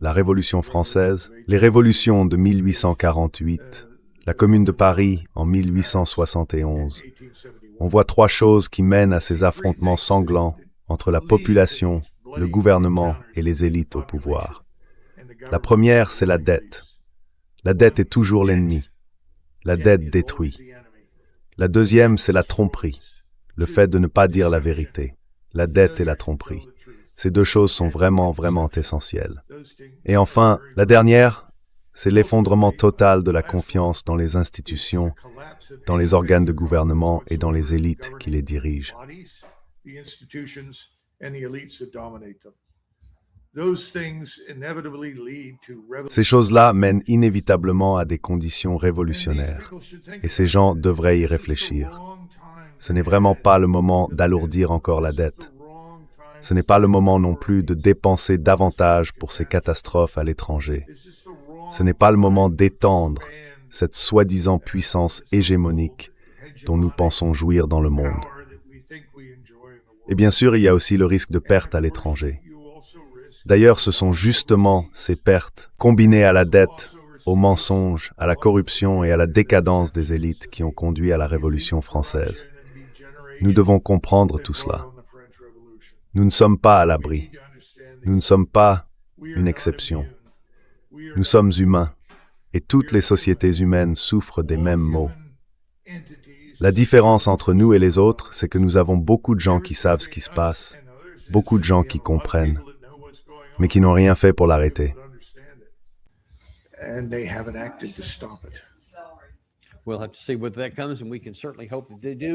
la Révolution française, les révolutions de 1848, la Commune de Paris en 1871, on voit trois choses qui mènent à ces affrontements sanglants entre la population, le gouvernement et les élites au pouvoir. La première, c'est la dette. La dette est toujours l'ennemi. La dette détruit. La deuxième, c'est la tromperie. Le fait de ne pas dire la vérité. La dette et la tromperie. Ces deux choses sont vraiment, vraiment essentielles. Et enfin, la dernière, c'est l'effondrement total de la confiance dans les institutions, dans les organes de gouvernement et dans les élites qui les dirigent. Ces choses-là mènent inévitablement à des conditions révolutionnaires, et ces gens devraient y réfléchir. Ce n'est vraiment pas le moment d'alourdir encore la dette. Ce n'est pas le moment non plus de dépenser davantage pour ces catastrophes à l'étranger. Ce n'est pas le moment d'étendre cette soi-disant puissance hégémonique dont nous pensons jouir dans le monde. Et bien sûr, il y a aussi le risque de perte à l'étranger. D'ailleurs, ce sont justement ces pertes, combinées à la dette, aux mensonges, à la corruption et à la décadence des élites qui ont conduit à la Révolution française. Nous devons comprendre tout cela. Nous ne sommes pas à l'abri. Nous ne sommes pas une exception. Nous sommes humains, et toutes les sociétés humaines souffrent des mêmes maux. La différence entre nous et les autres, c'est que nous avons beaucoup de gens qui savent ce qui se passe, beaucoup de gens qui comprennent, mais qui n'ont rien fait pour l'arrêter.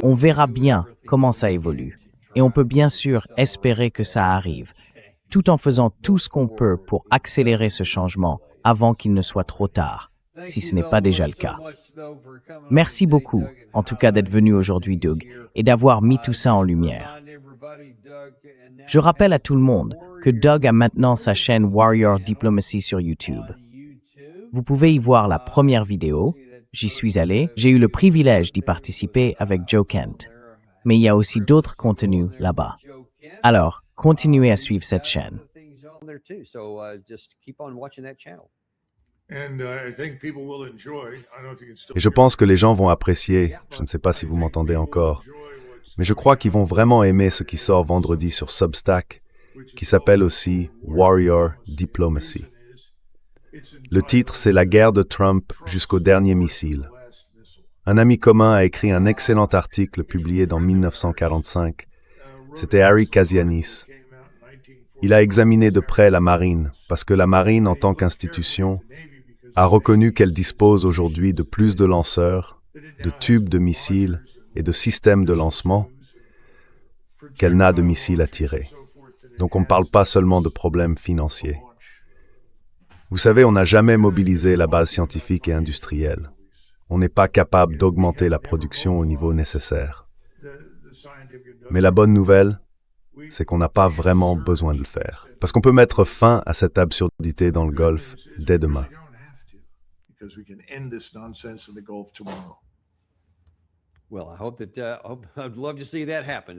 On verra bien comment ça évolue. Et on peut bien sûr espérer que ça arrive, tout en faisant tout ce qu'on peut pour accélérer ce changement avant qu'il ne soit trop tard, si ce n'est pas déjà le cas. Merci beaucoup, en tout cas d'être venu aujourd'hui, Doug, et d'avoir mis tout ça en lumière. Je rappelle à tout le monde que Doug a maintenant sa chaîne Warrior Diplomacy sur YouTube. Vous pouvez y voir la première vidéo. J'y suis allé. J'ai eu le privilège d'y participer avec Joe Kent. Mais il y a aussi d'autres contenus là-bas. Alors, continuez à suivre cette chaîne. Et je pense que les gens vont apprécier, je ne sais pas si vous m'entendez encore, mais je crois qu'ils vont vraiment aimer ce qui sort vendredi sur Substack, qui s'appelle aussi Warrior Diplomacy. Le titre, c'est La guerre de Trump jusqu'au dernier missile. Un ami commun a écrit un excellent article publié dans 1945. C'était Harry Kazianis. Il a examiné de près la marine, parce que la marine, en tant qu'institution, a reconnu qu'elle dispose aujourd'hui de plus de lanceurs, de tubes de missiles et de systèmes de lancement qu'elle n'a de missiles à tirer. Donc on ne parle pas seulement de problèmes financiers. Vous savez, on n'a jamais mobilisé la base scientifique et industrielle. On n'est pas capable d'augmenter la production au niveau nécessaire. Mais la bonne nouvelle, c'est qu'on n'a pas vraiment besoin de le faire. Parce qu'on peut mettre fin à cette absurdité dans le Golfe dès demain.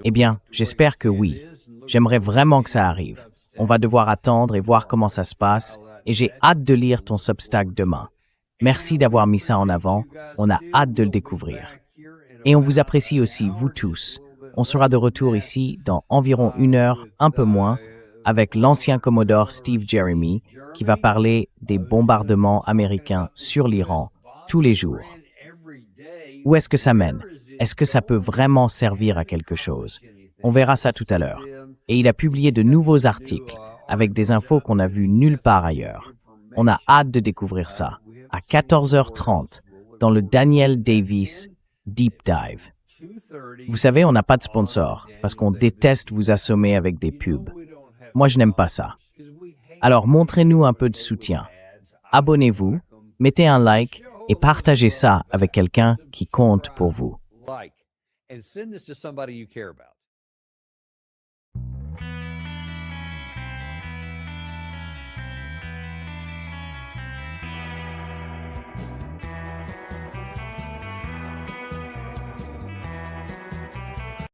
Eh bien, j'espère que oui. J'aimerais vraiment que ça arrive. On va devoir attendre et voir comment ça se passe, et j'ai hâte de lire ton Substack demain. Merci d'avoir mis ça en avant, on a hâte de le découvrir. Et on vous apprécie aussi, vous tous. On sera de retour ici dans environ 1 heure, un peu moins, avec l'ancien Commodore Steve Jeremy, qui va parler des bombardements américains sur l'Iran tous les jours. Où est-ce que ça mène? Est-ce que ça peut vraiment servir à quelque chose? On verra ça tout à l'heure. Et il a publié de nouveaux articles avec des infos qu'on n'a vues nulle part ailleurs. On a hâte de découvrir ça. À 14h30, dans le Daniel Davis Deep Dive. Vous savez, on n'a pas de sponsor, parce qu'on déteste vous assommer avec des pubs. Moi, je n'aime pas ça. Alors, montrez-nous un peu de soutien. Abonnez-vous, mettez un like et partagez ça avec quelqu'un qui compte pour vous.